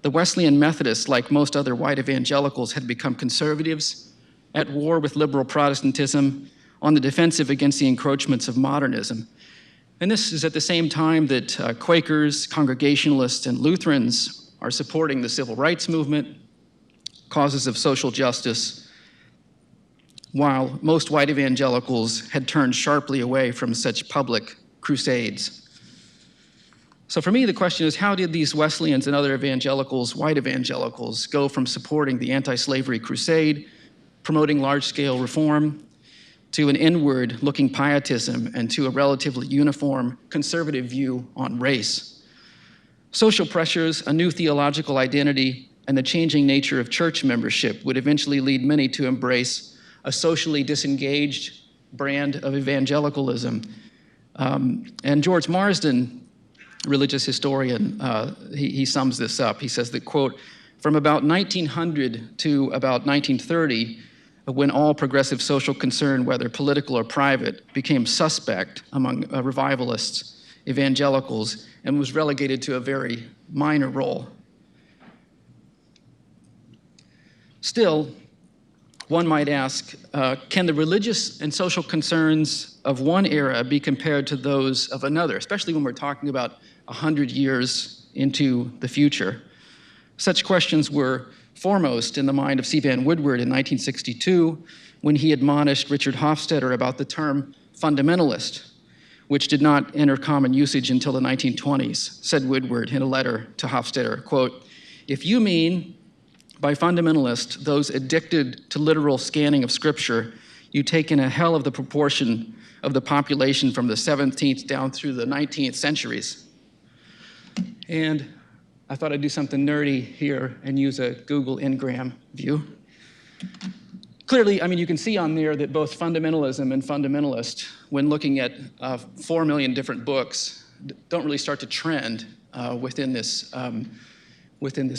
the Wesleyan Methodists, like most other white evangelicals, had become conservatives, at war with liberal Protestantism, on the defensive against the encroachments of modernism. And this is at the same time that Quakers, Congregationalists, and Lutherans are supporting the civil rights movement, causes of social justice, while most white evangelicals had turned sharply away from such public crusades. So for me, the question is, how did these Wesleyans and other evangelicals, white evangelicals, go from supporting the anti-slavery crusade, promoting large-scale reform, to an inward-looking pietism and to a relatively uniform conservative view on race? Social pressures, a new theological identity, and the changing nature of church membership would eventually lead many to embrace a socially disengaged brand of evangelicalism. And George Marsden, religious historian, he sums this up. He says that, quote, from about 1900 to about 1930, when all progressive social concern, whether political or private, became suspect among revivalists, evangelicals, and was relegated to a very minor role. Still, one might ask, can the religious and social concerns of one era be compared to those of another, especially when we're talking about 100 years into the future? Such questions were foremost in the mind of C. Vann Woodward in 1962 when he admonished Richard Hofstadter about the term fundamentalist, which did not enter common usage until the 1920s, said Woodward in a letter to Hofstadter, quote, if you mean by fundamentalist those addicted to literal scanning of scripture, you take in a hell of the proportion of the population from the 17th down through the 19th centuries. And I thought I'd do something nerdy here and use a Google Ngram view. Clearly, I mean, you can see on there that both fundamentalism and fundamentalist, when looking at 4 million different books, don't really start to trend within this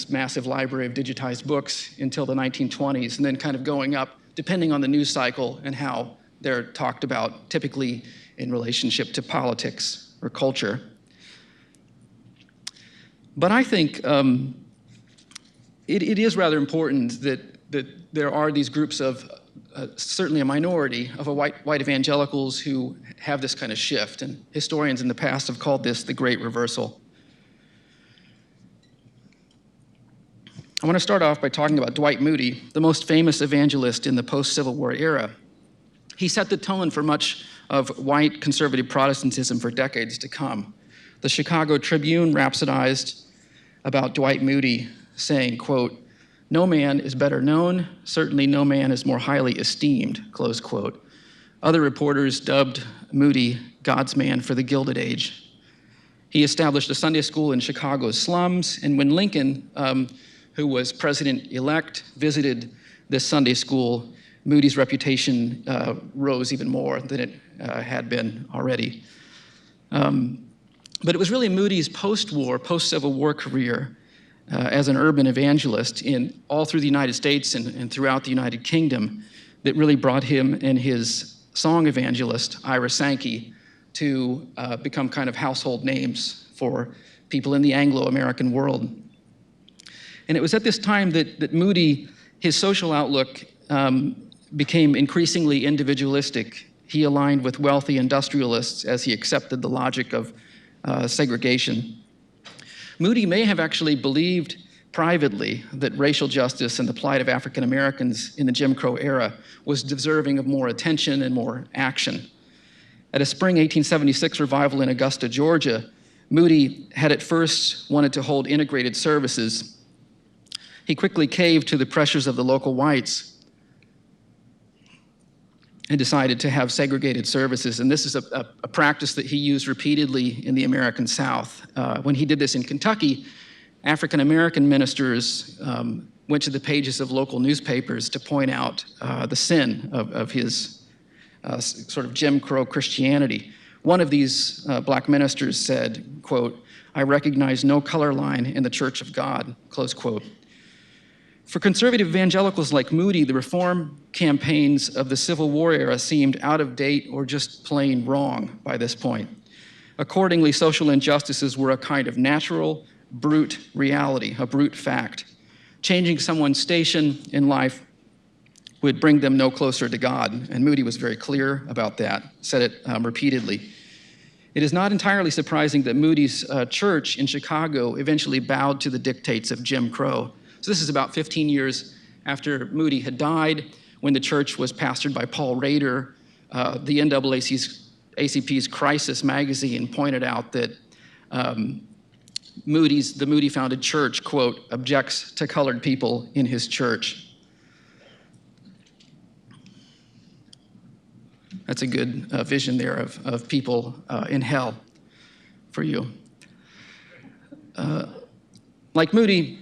massive library of digitized books until the 1920s, and then kind of going up, depending on the news cycle and how they're talked about, typically in relationship to politics or culture. But I think it is rather important that there are these groups of certainly a minority of white evangelicals who have this kind of shift, and historians in the past have called this the Great Reversal. I want to start off by talking about Dwight Moody, the most famous evangelist in the post-Civil War era. He set the tone for much of white conservative Protestantism for decades to come. The Chicago Tribune rhapsodized about Dwight Moody, saying, quote, "No man is better known, certainly no man is more highly esteemed," close quote. Other reporters dubbed Moody God's man for the Gilded Age. He established a Sunday school in Chicago's slums, and when Lincoln, who was president-elect, visited this Sunday school, Moody's reputation rose even more than it had been already. But it was really Moody's post-war, post-Civil War career as an urban evangelist all through the United States and throughout the United Kingdom that really brought him and his song evangelist, Ira Sankey, to become kind of household names for people in the Anglo-American world. And it was at this time that Moody, his social outlook became increasingly individualistic. He aligned with wealthy industrialists as he accepted the logic of segregation. Moody may have actually believed privately that racial justice and the plight of African Americans in the Jim Crow era was deserving of more attention and more action. At a spring 1876 revival in Augusta, Georgia, Moody had at first wanted to hold integrated services. He quickly caved to the pressures of the local whites and decided to have segregated services. And this is a practice that he used repeatedly in the American South. When he did this in Kentucky, African-American ministers went to the pages of local newspapers to point out the sin of his sort of Jim Crow Christianity. One of these black ministers said, quote, "I recognize no color line in the Church of God," close quote. For conservative evangelicals like Moody, the reform campaigns of the Civil War era seemed out of date or just plain wrong by this point. Accordingly, social injustices were a kind of natural, brute reality, a brute fact. Changing someone's station in life would bring them no closer to God, and Moody was very clear about that, said it repeatedly. It is not entirely surprising that Moody's church in Chicago eventually bowed to the dictates of Jim Crow. So this is about 15 years after Moody had died, when the church was pastored by Paul Rader. The NAACP's Crisis magazine pointed out that the Moody-founded church, quote, "objects to colored people in his church." That's a good vision there of people in hell for you. Like Moody,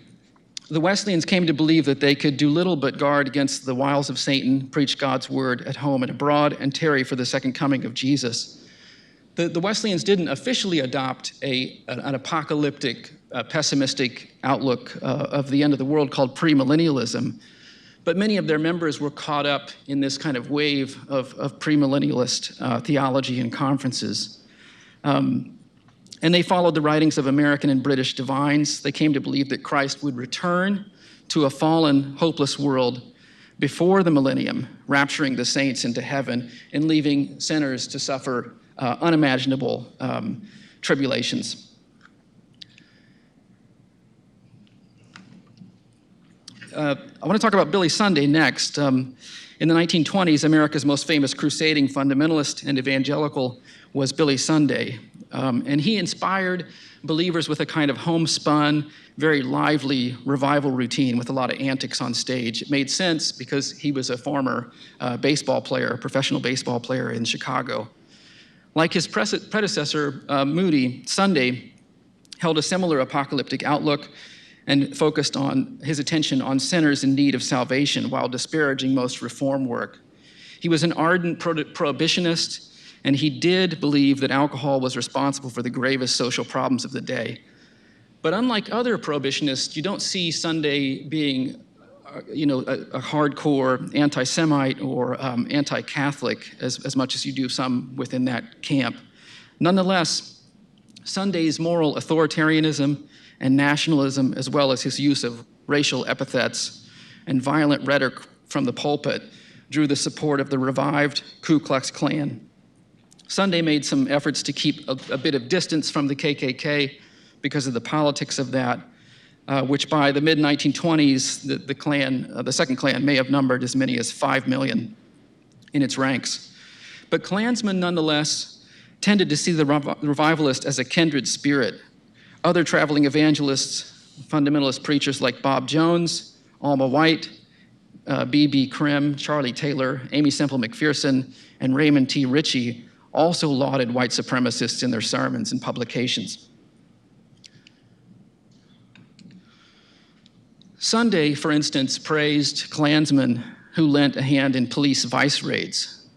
the Wesleyans came to believe that they could do little but guard against the wiles of Satan, preach God's word at home and abroad, and tarry for the second coming of Jesus. The Wesleyans didn't officially adopt an apocalyptic, pessimistic outlook of the end of the world called premillennialism, but many of their members were caught up in this kind of wave of premillennialist theology and conferences. And they followed the writings of American and British divines. They came to believe that Christ would return to a fallen, hopeless world before the millennium, rapturing the saints into heaven and leaving sinners to suffer unimaginable tribulations. I want to talk about Billy Sunday next. In the 1920s, America's most famous crusading fundamentalist and evangelical was Billy Sunday. And he inspired believers with a kind of homespun, very lively revival routine with a lot of antics on stage. It made sense because he was a former baseball player, professional baseball player in Chicago. Like his predecessor, Moody, Sunday held a similar apocalyptic outlook and focused on his attention on sinners in need of salvation while disparaging most reform work. He was an ardent prohibitionist, and he did believe that alcohol was responsible for the gravest social problems of the day. But unlike other prohibitionists, you don't see Sunday being a hardcore anti-Semite or anti-Catholic as much as you do some within that camp. Nonetheless, Sunday's moral authoritarianism and nationalism, as well as his use of racial epithets and violent rhetoric from the pulpit, drew the support of the revived Ku Klux Klan. Sunday made some efforts to keep a bit of distance from the KKK because of the politics of that, which by the mid-1920s, the second Klan may have numbered as many as 5 million in its ranks. But Klansmen nonetheless tended to see the revivalist as a kindred spirit. Other traveling evangelists, fundamentalist preachers like Bob Jones, Alma White, B.B. Krim, Charlie Taylor, Amy Semple McPherson, and Raymond T. Ritchie also lauded white supremacists in their sermons and publications. Sunday, for instance, praised Klansmen who lent a hand in police vice raids,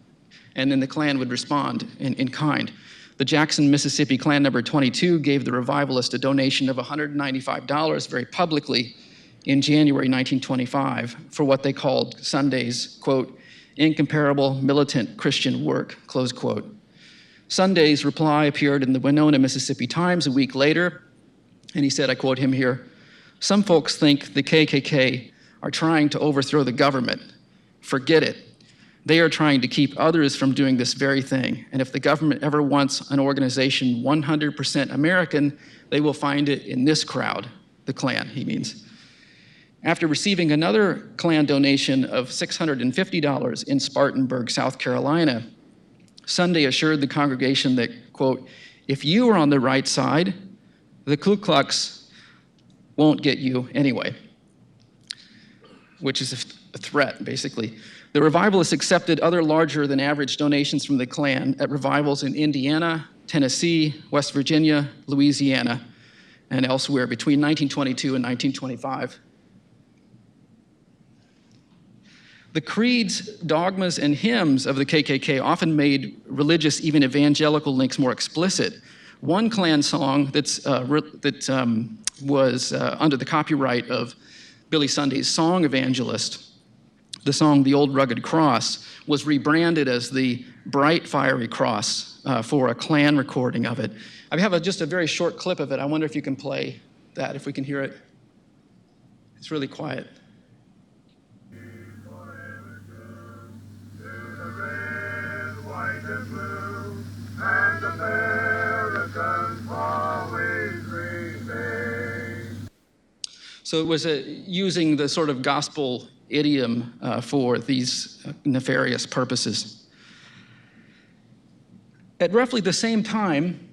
and then the Klan would respond in kind. The Jackson, Mississippi Klan number 22 gave the revivalist a donation of $195 very publicly in January 1925 for what they called Sunday's, quote, incomparable militant Christian work, close quote. Sunday's reply appeared in the Winona, Mississippi Times a week later, and he said, I quote him here, some folks think the KKK are trying to overthrow the government. Forget it. They are trying to keep others from doing this very thing. And if the government ever wants an organization 100% American, they will find it in this crowd, the Klan, he means. After receiving another Klan donation of $650 in Spartanburg, South Carolina, Sunday assured the congregation that, quote, if you are on the right side, the Ku Klux won't get you anyway, which is a threat, basically. The revivalists accepted other larger than average donations from the Klan at revivals in Indiana, Tennessee, West Virginia, Louisiana, and elsewhere between 1922 and 1925. The creeds, dogmas, and hymns of the KKK often made religious, even evangelical links more explicit. One Klan song was under the copyright of Billy Sunday's song evangelist, the song The Old Rugged Cross, was rebranded as the Bright Fiery Cross for a Klan recording of it. I have just a very short clip of it. I wonder if you can play that, if we can hear it. It's really quiet. So it was using the sort of gospel idiom for these nefarious purposes. At roughly the same time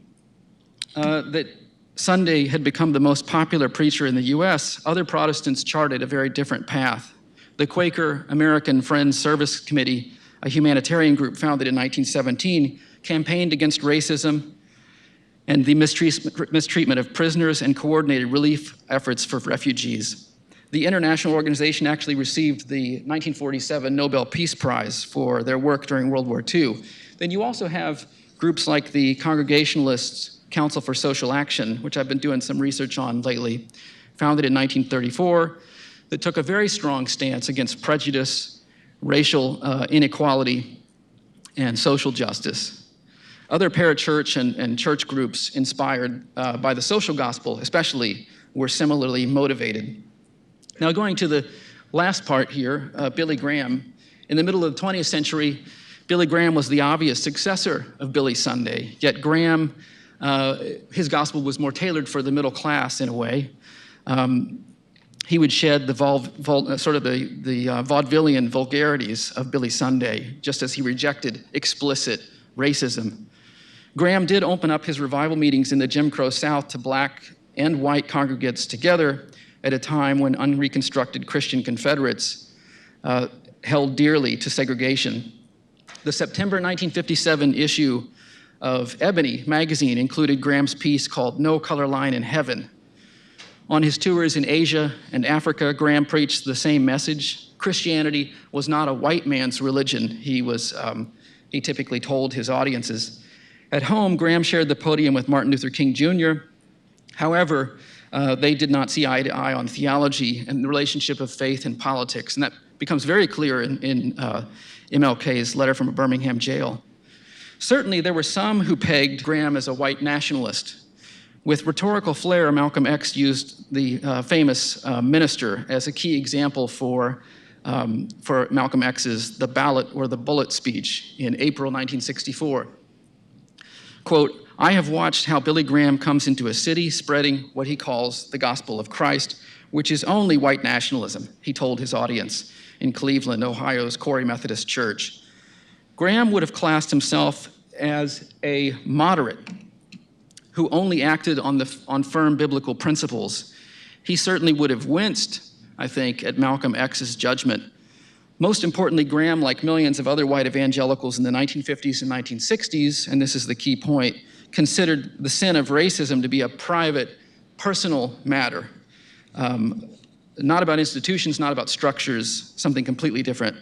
that Sunday had become the most popular preacher in the US, other Protestants charted a very different path. The Quaker American Friends Service Committee, a humanitarian group founded in 1917, campaigned against racism and the mistreatment of prisoners and coordinated relief efforts for refugees. The international organization actually received the 1947 Nobel Peace Prize for their work during World War II. Then you also have groups like the Congregationalists Council for Social Action, which I've been doing some research on lately, founded in 1934, that took a very strong stance against prejudice, racial inequality, and social justice. Other parachurch and church groups inspired by the social gospel especially were similarly motivated. Now going to the last part here, Billy Graham. In the middle of the 20th century, Billy Graham was the obvious successor of Billy Sunday, yet Graham, his gospel was more tailored for the middle class in a way. He would shed the vaudevillian vulgarities of Billy Sunday, just as he rejected explicit racism. Graham did open up his revival meetings in the Jim Crow South to black and white congregates together at a time when unreconstructed Christian Confederates held dearly to segregation. The September 1957 issue of Ebony magazine included Graham's piece called No Color Line in Heaven. On his tours in Asia and Africa, Graham preached the same message. Christianity was not a white man's religion, he typically told his audiences. At home, Graham shared the podium with Martin Luther King Jr. However, they did not see eye to eye on theology and the relationship of faith and politics, and that becomes very clear in MLK's letter from a Birmingham jail. Certainly, there were some who pegged Graham as a white nationalist. With rhetorical flair, Malcolm X used the famous minister as a key example for for Malcolm X's The Ballot or the Bullet speech in April 1964. Quote, "I have watched how Billy Graham comes into a city spreading what he calls the gospel of Christ, which is only white nationalism," he told his audience in Cleveland, Ohio's Corey Methodist Church. Graham would have classed himself as a moderate who only acted on firm biblical principles. He certainly would have winced, I think, at Malcolm X's judgment. Most importantly, Graham, like millions of other white evangelicals in the 1950s and 1960s, and this is the key point, considered the sin of racism to be a private, personal matter. Not about institutions, not about structures, something completely different.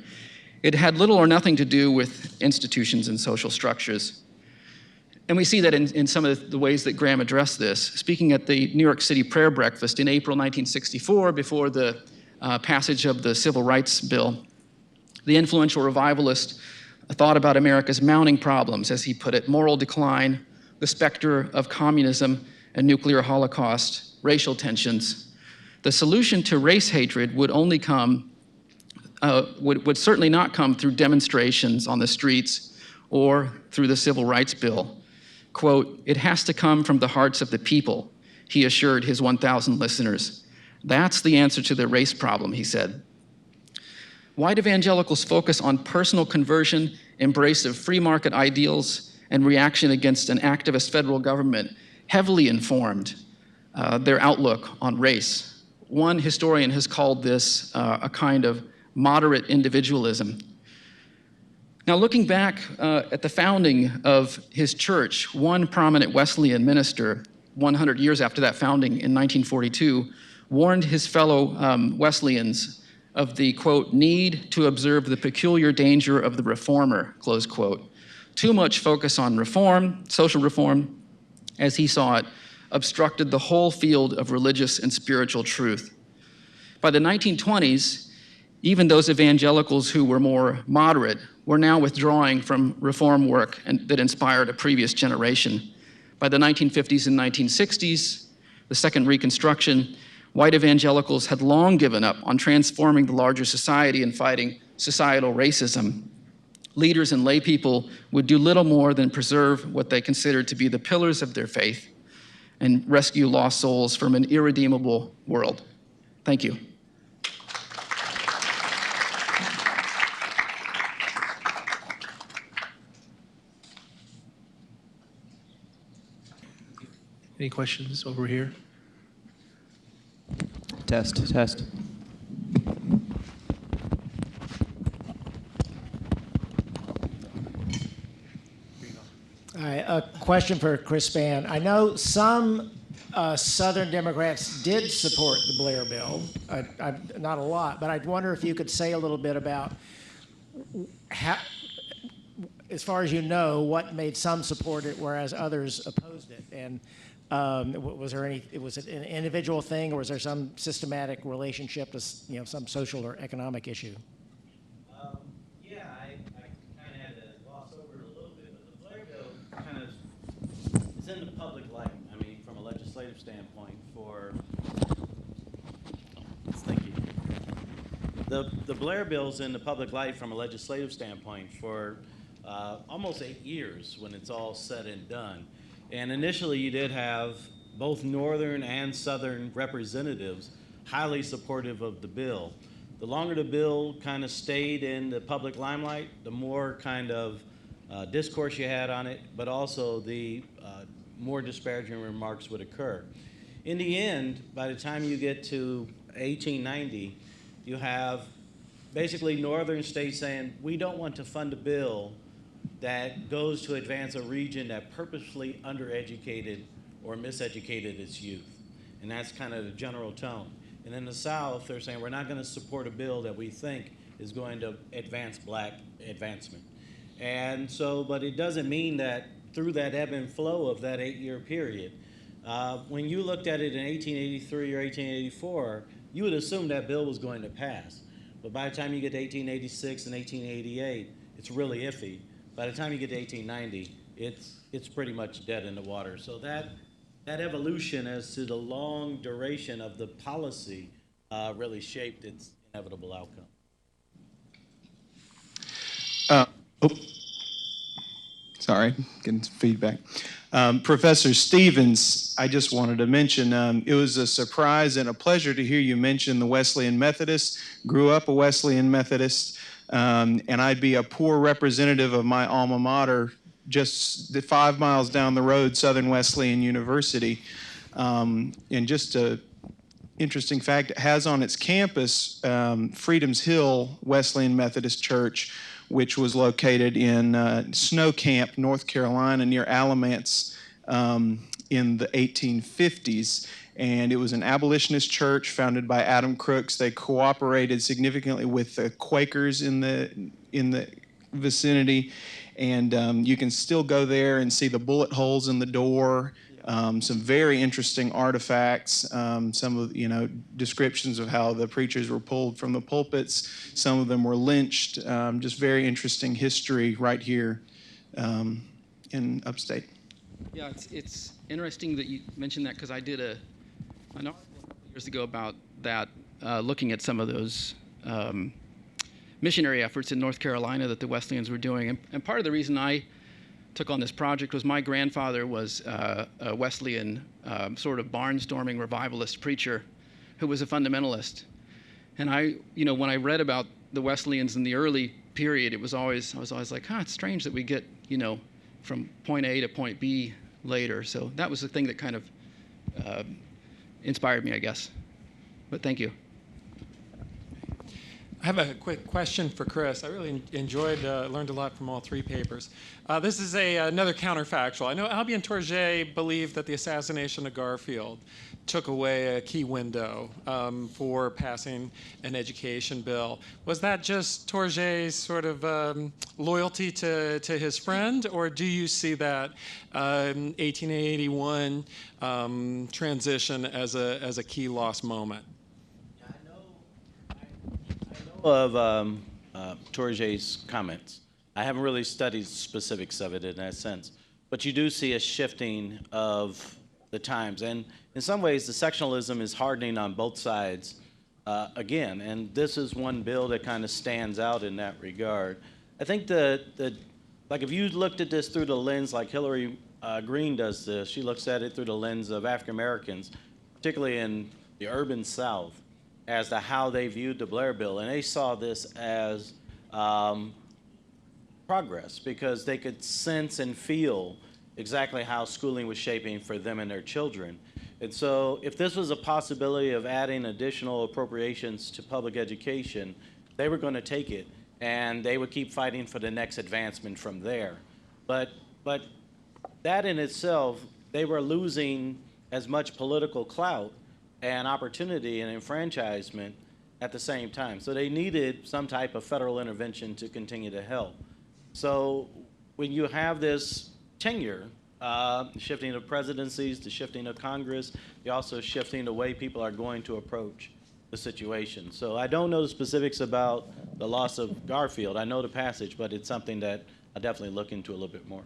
It had little or nothing to do with institutions and social structures. And we see that in some of the ways that Graham addressed this. Speaking at the New York City prayer breakfast in April 1964, before the passage of the Civil Rights Bill, the influential revivalist thought about America's mounting problems, as he put it: moral decline, the specter of communism and nuclear holocaust, racial tensions. The solution to race hatred would only come, would certainly not come through demonstrations on the streets or through the Civil Rights Bill. Quote, "It has to come from the hearts of the people," he assured his 1,000 listeners. "That's the answer to the race problem," he said. White evangelicals focus on personal conversion, embrace of free market ideals, and reaction against an activist federal government heavily informed their outlook on race. One historian has called this a kind of moderate individualism. Now, looking back at the founding of his church, one prominent Wesleyan minister, 100 years after that founding in 1942, warned his fellow Wesleyans of the, quote, "need to observe the peculiar danger of the reformer," close quote. Too much focus on reform, social reform, as he saw it, obstructed the whole field of religious and spiritual truth. By the 1920s, even those evangelicals who were more moderate were now withdrawing from reform work that inspired a previous generation. By the 1950s and 1960s, the second Reconstruction, white evangelicals had long given up on transforming the larger society and fighting societal racism. Leaders and lay people would do little more than preserve what they considered to be the pillars of their faith and rescue lost souls from an irredeemable world. Thank you. Any questions over here? Test, test. All right, a question for Chris Spann. I know some Southern Democrats did support the Blair bill, not a lot, but I wonder if you could say a little bit about how, as far as you know, what made some support it whereas others opposed it, and was it an individual thing, or was there some systematic relationship to some social or economic issue? Yeah, I kind of had to gloss over it a little bit, but the Blair bill kind of is in the public light. I mean, from a legislative standpoint, thank you. The Blair bill's in the public light from a legislative standpoint for almost 8 years when it's all said and done. And initially, you did have both Northern and Southern representatives highly supportive of the bill. The longer the bill kind of stayed in the public limelight, the more kind of discourse you had on it, but also the more disparaging remarks would occur. In the end, by the time you get to 1890, you have basically Northern states saying, we don't want to fund a bill that goes to advance a region that purposefully undereducated or miseducated its youth. And that's kind of the general tone. And in the South, they're saying we're not going to support a bill that we think is going to advance black advancement. And so, but it doesn't mean that through that ebb and flow of that 8-year period, when you looked at it in 1883 or 1884, you would assume that bill was going to pass. But by the time you get to 1886 and 1888, it's really iffy. By the time you get to 1890, it's pretty much dead in the water. So that evolution as to the long duration of the policy really shaped its inevitable outcome. Sorry, getting some feedback. Professor Stevens, I just wanted to mention, it was a surprise and a pleasure to hear you mention the Wesleyan Methodists. Grew up a Wesleyan Methodist, and I'd be a poor representative of my alma mater, just 5 miles down the road, Southern Wesleyan University. And just a interesting fact, it has on its campus Freedom's Hill Wesleyan Methodist Church, which was located in Snow Camp, North Carolina, near Alamance in the 1850s. And it was an abolitionist church founded by Adam Crooks. They cooperated significantly with the Quakers in the vicinity. And you can still go there and see the bullet holes in the door. Some very interesting artifacts, some of, descriptions of how the preachers were pulled from the pulpits. Some of them were lynched. Just very interesting history right here in upstate. Yeah, it's interesting that you mentioned that, because I did an article a couple of years ago about that, looking at some of those missionary efforts in North Carolina that the Wesleyans were doing. And part of the reason I took on this project was my grandfather was a Wesleyan sort of barnstorming revivalist preacher who was a fundamentalist. And when I read about the Wesleyans in the early period, I was always like, it's strange that we get, from point A to point B later. So that was the thing that kind of inspired me, I guess. But thank you. I have a quick question for Chris. I really enjoyed, learned a lot from all three papers. This is another counterfactual. I know Albion Tourget believed that the assassination of Garfield took away a key window for passing an education bill. Was that just Tourget's sort of loyalty to his friend, or do you see that 1881 transition as a key lost moment? Of Tourget's comments. I haven't really studied specifics of it in that sense, but you do see a shifting of the times, and in some ways the sectionalism is hardening on both sides again, and this is one bill that kind of stands out in that regard. I think like if you looked at this through the lens like Hillary Green does this, she looks at it through the lens of African Americans, particularly in the urban South, as to how they viewed the Blair Bill. And they saw this as progress, because they could sense and feel exactly how schooling was shaping for them and their children. And so if this was a possibility of adding additional appropriations to public education, they were going to take it, and they would keep fighting for the next advancement from there. But that in itself, they were losing as much political clout and opportunity and enfranchisement at the same time. So they needed some type of federal intervention to continue to help. So when you have this tenure, shifting of presidencies, the shifting of Congress, you're also shifting the way people are going to approach the situation. So I don't know the specifics about the loss of Garfield. I know the passage, but it's something that I definitely look into a little bit more.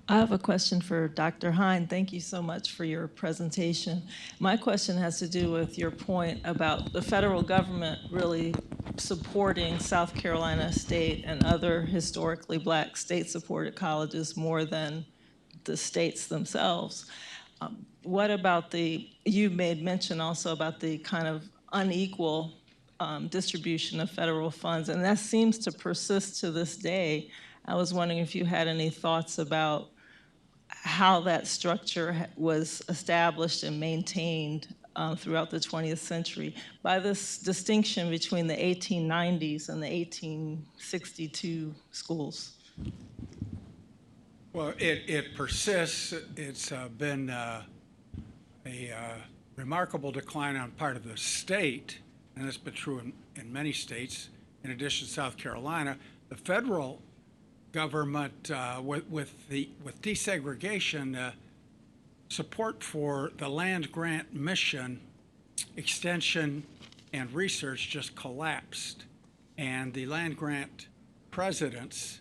I have a question for Dr. Hine. Thank you so much for your presentation. My question has to do with your point about the federal government really supporting South Carolina State and other historically black state-supported colleges more than the states themselves. What about you made mention also about the kind of unequal distribution of federal funds, and that seems to persist to this day. I was wondering if you had any thoughts about how that structure was established and maintained throughout the 20th century by this distinction between the 1890s and the 1862 schools. Well, it persists. It's been a remarkable decline on part of the state, and it's been true in many states. In addition to South Carolina, the federal government, with desegregation, support for the land grant mission, extension, and research just collapsed. And the land grant presidents,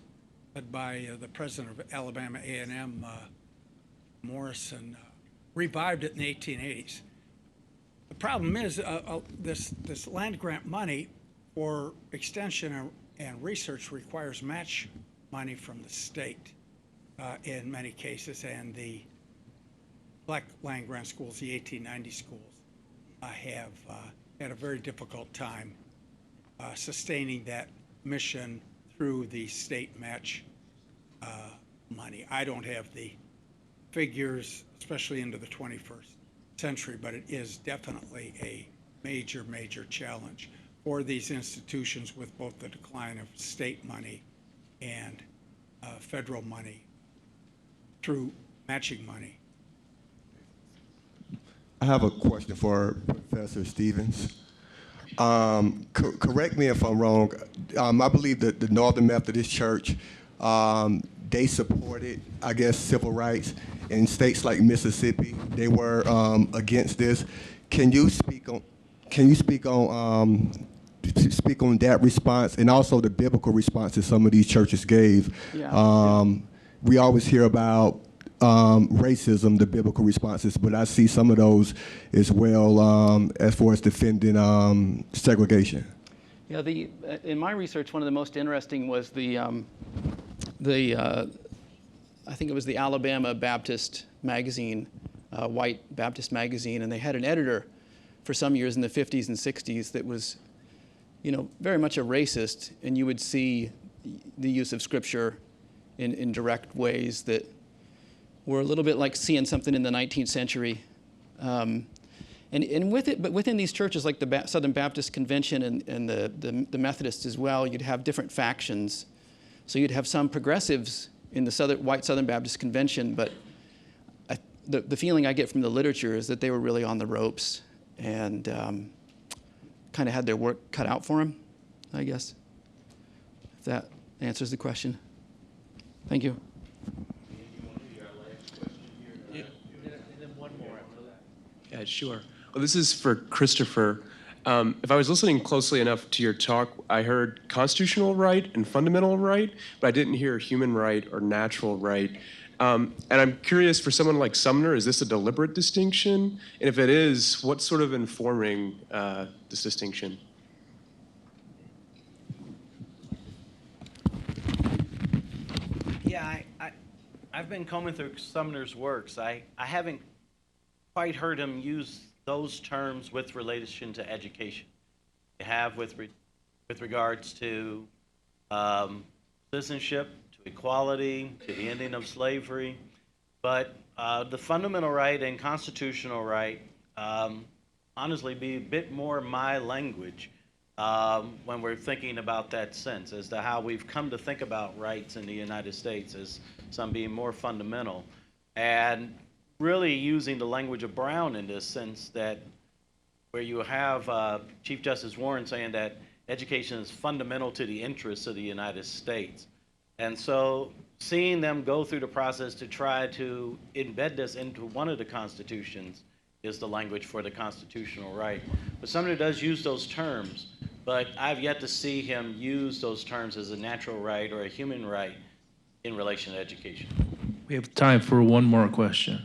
led by the president of Alabama A&M, Morrison, revived it in the 1880s. The problem is this land grant money for extension and research requires match money from the state in many cases, and the black land grant schools, the 1890 schools, have had a very difficult time sustaining that mission through the state match money. I don't have the figures, especially into the 21st century, but it is definitely a major, major challenge for these institutions with both the decline of state money and federal money through matching money. I have a question for Professor Stevens. Correct me if I'm wrong. I believe that the Northern Methodist Church, they supported, I guess, civil rights. In states like Mississippi, they were against this. Can you speak on that response and also the biblical responses some of these churches gave? We always hear about racism, the biblical responses, but I see some of those as well as far as defending segregation. Yeah, in my research, one of the most interesting was I think it was the Alabama Baptist magazine, white Baptist magazine, and they had an editor for some years in the 50s and 60s that was, very much a racist, and you would see the use of scripture in direct ways that were a little bit like seeing something in the 19th century. And within these churches, like the Southern Baptist Convention and the Methodists as well, you'd have different factions. So you'd have some progressives in the white Southern Baptist Convention, but the feeling I get from the literature is that they were really on the ropes and kind of had their work cut out for them, I guess, if that answers the question. Thank you. Yeah, sure. Well, this is for Christopher. If I was listening closely enough to your talk, I heard constitutional right and fundamental right, but I didn't hear human right or natural right. And I'm curious, for someone like Sumner, is this a deliberate distinction? And if it is, what's sort of informing this distinction? Yeah, I've been combing through Sumner's works. I haven't quite heard him use those terms with relation to education. You have with regards to citizenship, to equality, to the ending of slavery, but the fundamental right and constitutional right honestly be a bit more my language when we're thinking about that sense as to how we've come to think about rights in the United States as some being more fundamental, and really using the language of Brown in this sense, that where you have Chief Justice Warren saying that education is fundamental to the interests of the United States. And so seeing them go through the process to try to embed this into one of the constitutions is the language for the constitutional right. But Sumner does use those terms, but I've yet to see him use those terms as a natural right or a human right in relation to education. We have time for one more question.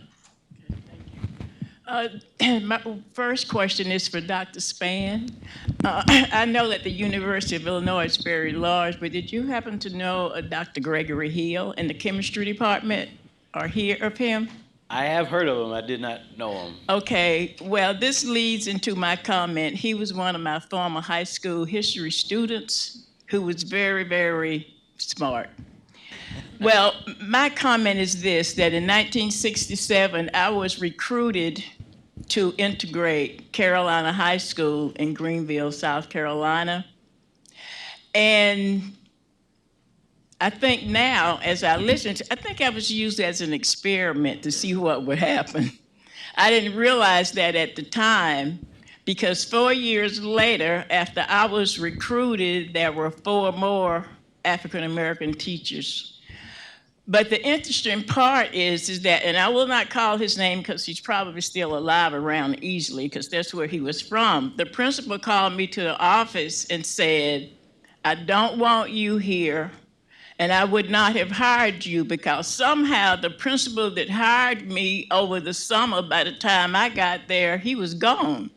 My first question is for Dr. Spann. I know that the University of Illinois is very large, but did you happen to know Dr. Gregory Hill in the chemistry department or hear of him? I have heard of him. I did not know him. Okay, well, this leads into my comment. He was one of my former high school history students who was very, very smart. Well, my comment is this, that in 1967, I was recruited to integrate Carolina High School in Greenville, South Carolina. And I think now, as I listen, I think I was used as an experiment to see what would happen. I didn't realize that at the time, because 4 years later, after I was recruited, there were 4 more African-American teachers. But the interesting part is that, and I will not call his name because he's probably still alive around easily, because that's where he was from. The principal called me to the office and said, I don't want you here, and I would not have hired you, because somehow the principal that hired me over the summer, by the time I got there, he was gone.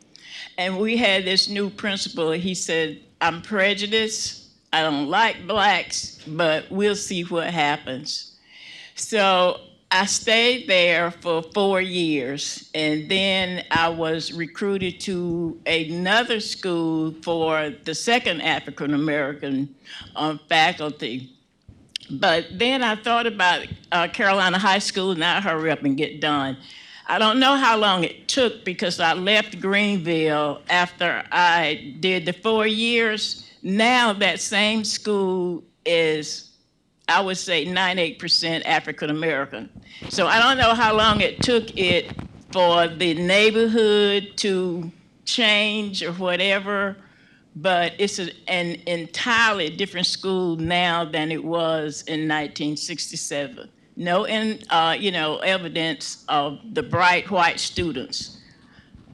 And we had this new principal. He said, I'm prejudiced. I don't like blacks, but we'll see what happens. So I stayed there for 4 years, and then I was recruited to another school for the second African American faculty. But then I thought about Carolina High School, and I hurry up and get done. I don't know how long it took because I left Greenville after I did the 4 years. Now that same school is, I would say, 98% African American. So I don't know how long it took it for the neighborhood to change or whatever, but it's an entirely different school now than it was in 1967. No, evidence of the bright white students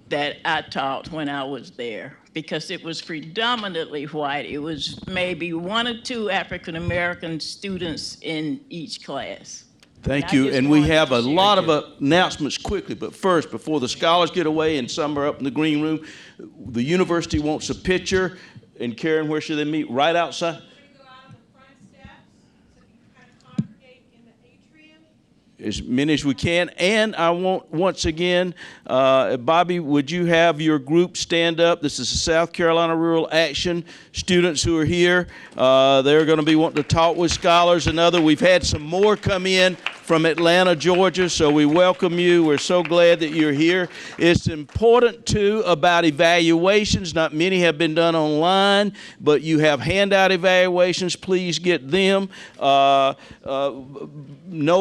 that I taught when I was there, because it was predominantly white. It was maybe 1 or 2 African American students in each class. Thank you. And we have a lot of announcements quickly, but first, before the scholars get away and some are up in the green room, the university wants a picture. And Karen, where should they meet? Right outside? As many as we can. And I want, once again, Bobby, would you have your group stand up? This is the South Carolina Rural Action students who are here. They're going to be wanting to talk with scholars and other. We've had some more come in from Atlanta, Georgia, so we welcome you. We're so glad that you're here. It's important, too, about evaluations. Not many have been done online, but you have handout evaluations. Please get them. Know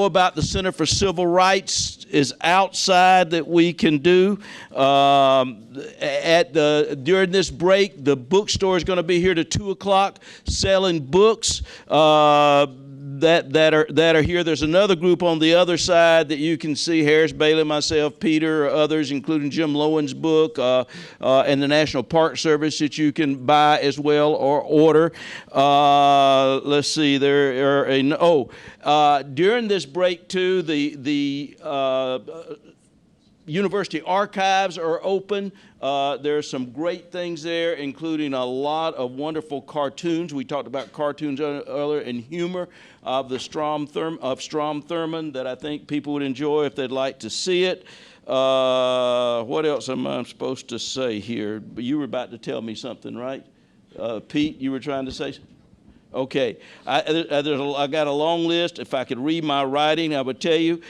about the Center for Civil Rights is outside that we can do. During this break, the bookstore is going to be here to 2 o'clock selling books. That are here. There's another group on the other side that you can see, Harris Bailey, myself, Peter, others, including Jim Lowen's book, and the National Park Service that you can buy as well or order. Let's see, there are during this break too, the university archives are open. There are some great things there, including a lot of wonderful cartoons. We talked about cartoons earlier, and humor of Strom Thurmond that I think people would enjoy if they'd like to see it. What else am I supposed to say here? You were about to tell me something, right? Pete, you were trying to say something? Okay, I got a long list. If I could read my writing, I would tell you.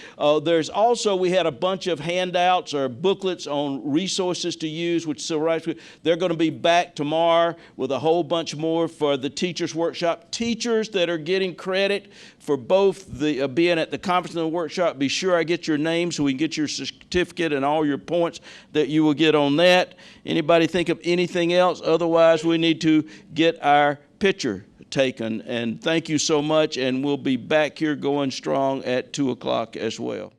There's also, we had a bunch of handouts or booklets on resources to use, which Civil Rights, they're going to be back tomorrow with a whole bunch more for the teachers' workshop. Teachers that are getting credit for both the being at the conference and the workshop, be sure I get your name so we can get your certificate and all your points that you will get on that. Anybody think of anything else? Otherwise, we need to get our picture taken. And thank you so much, and we'll be back here going strong at 2 o'clock as well.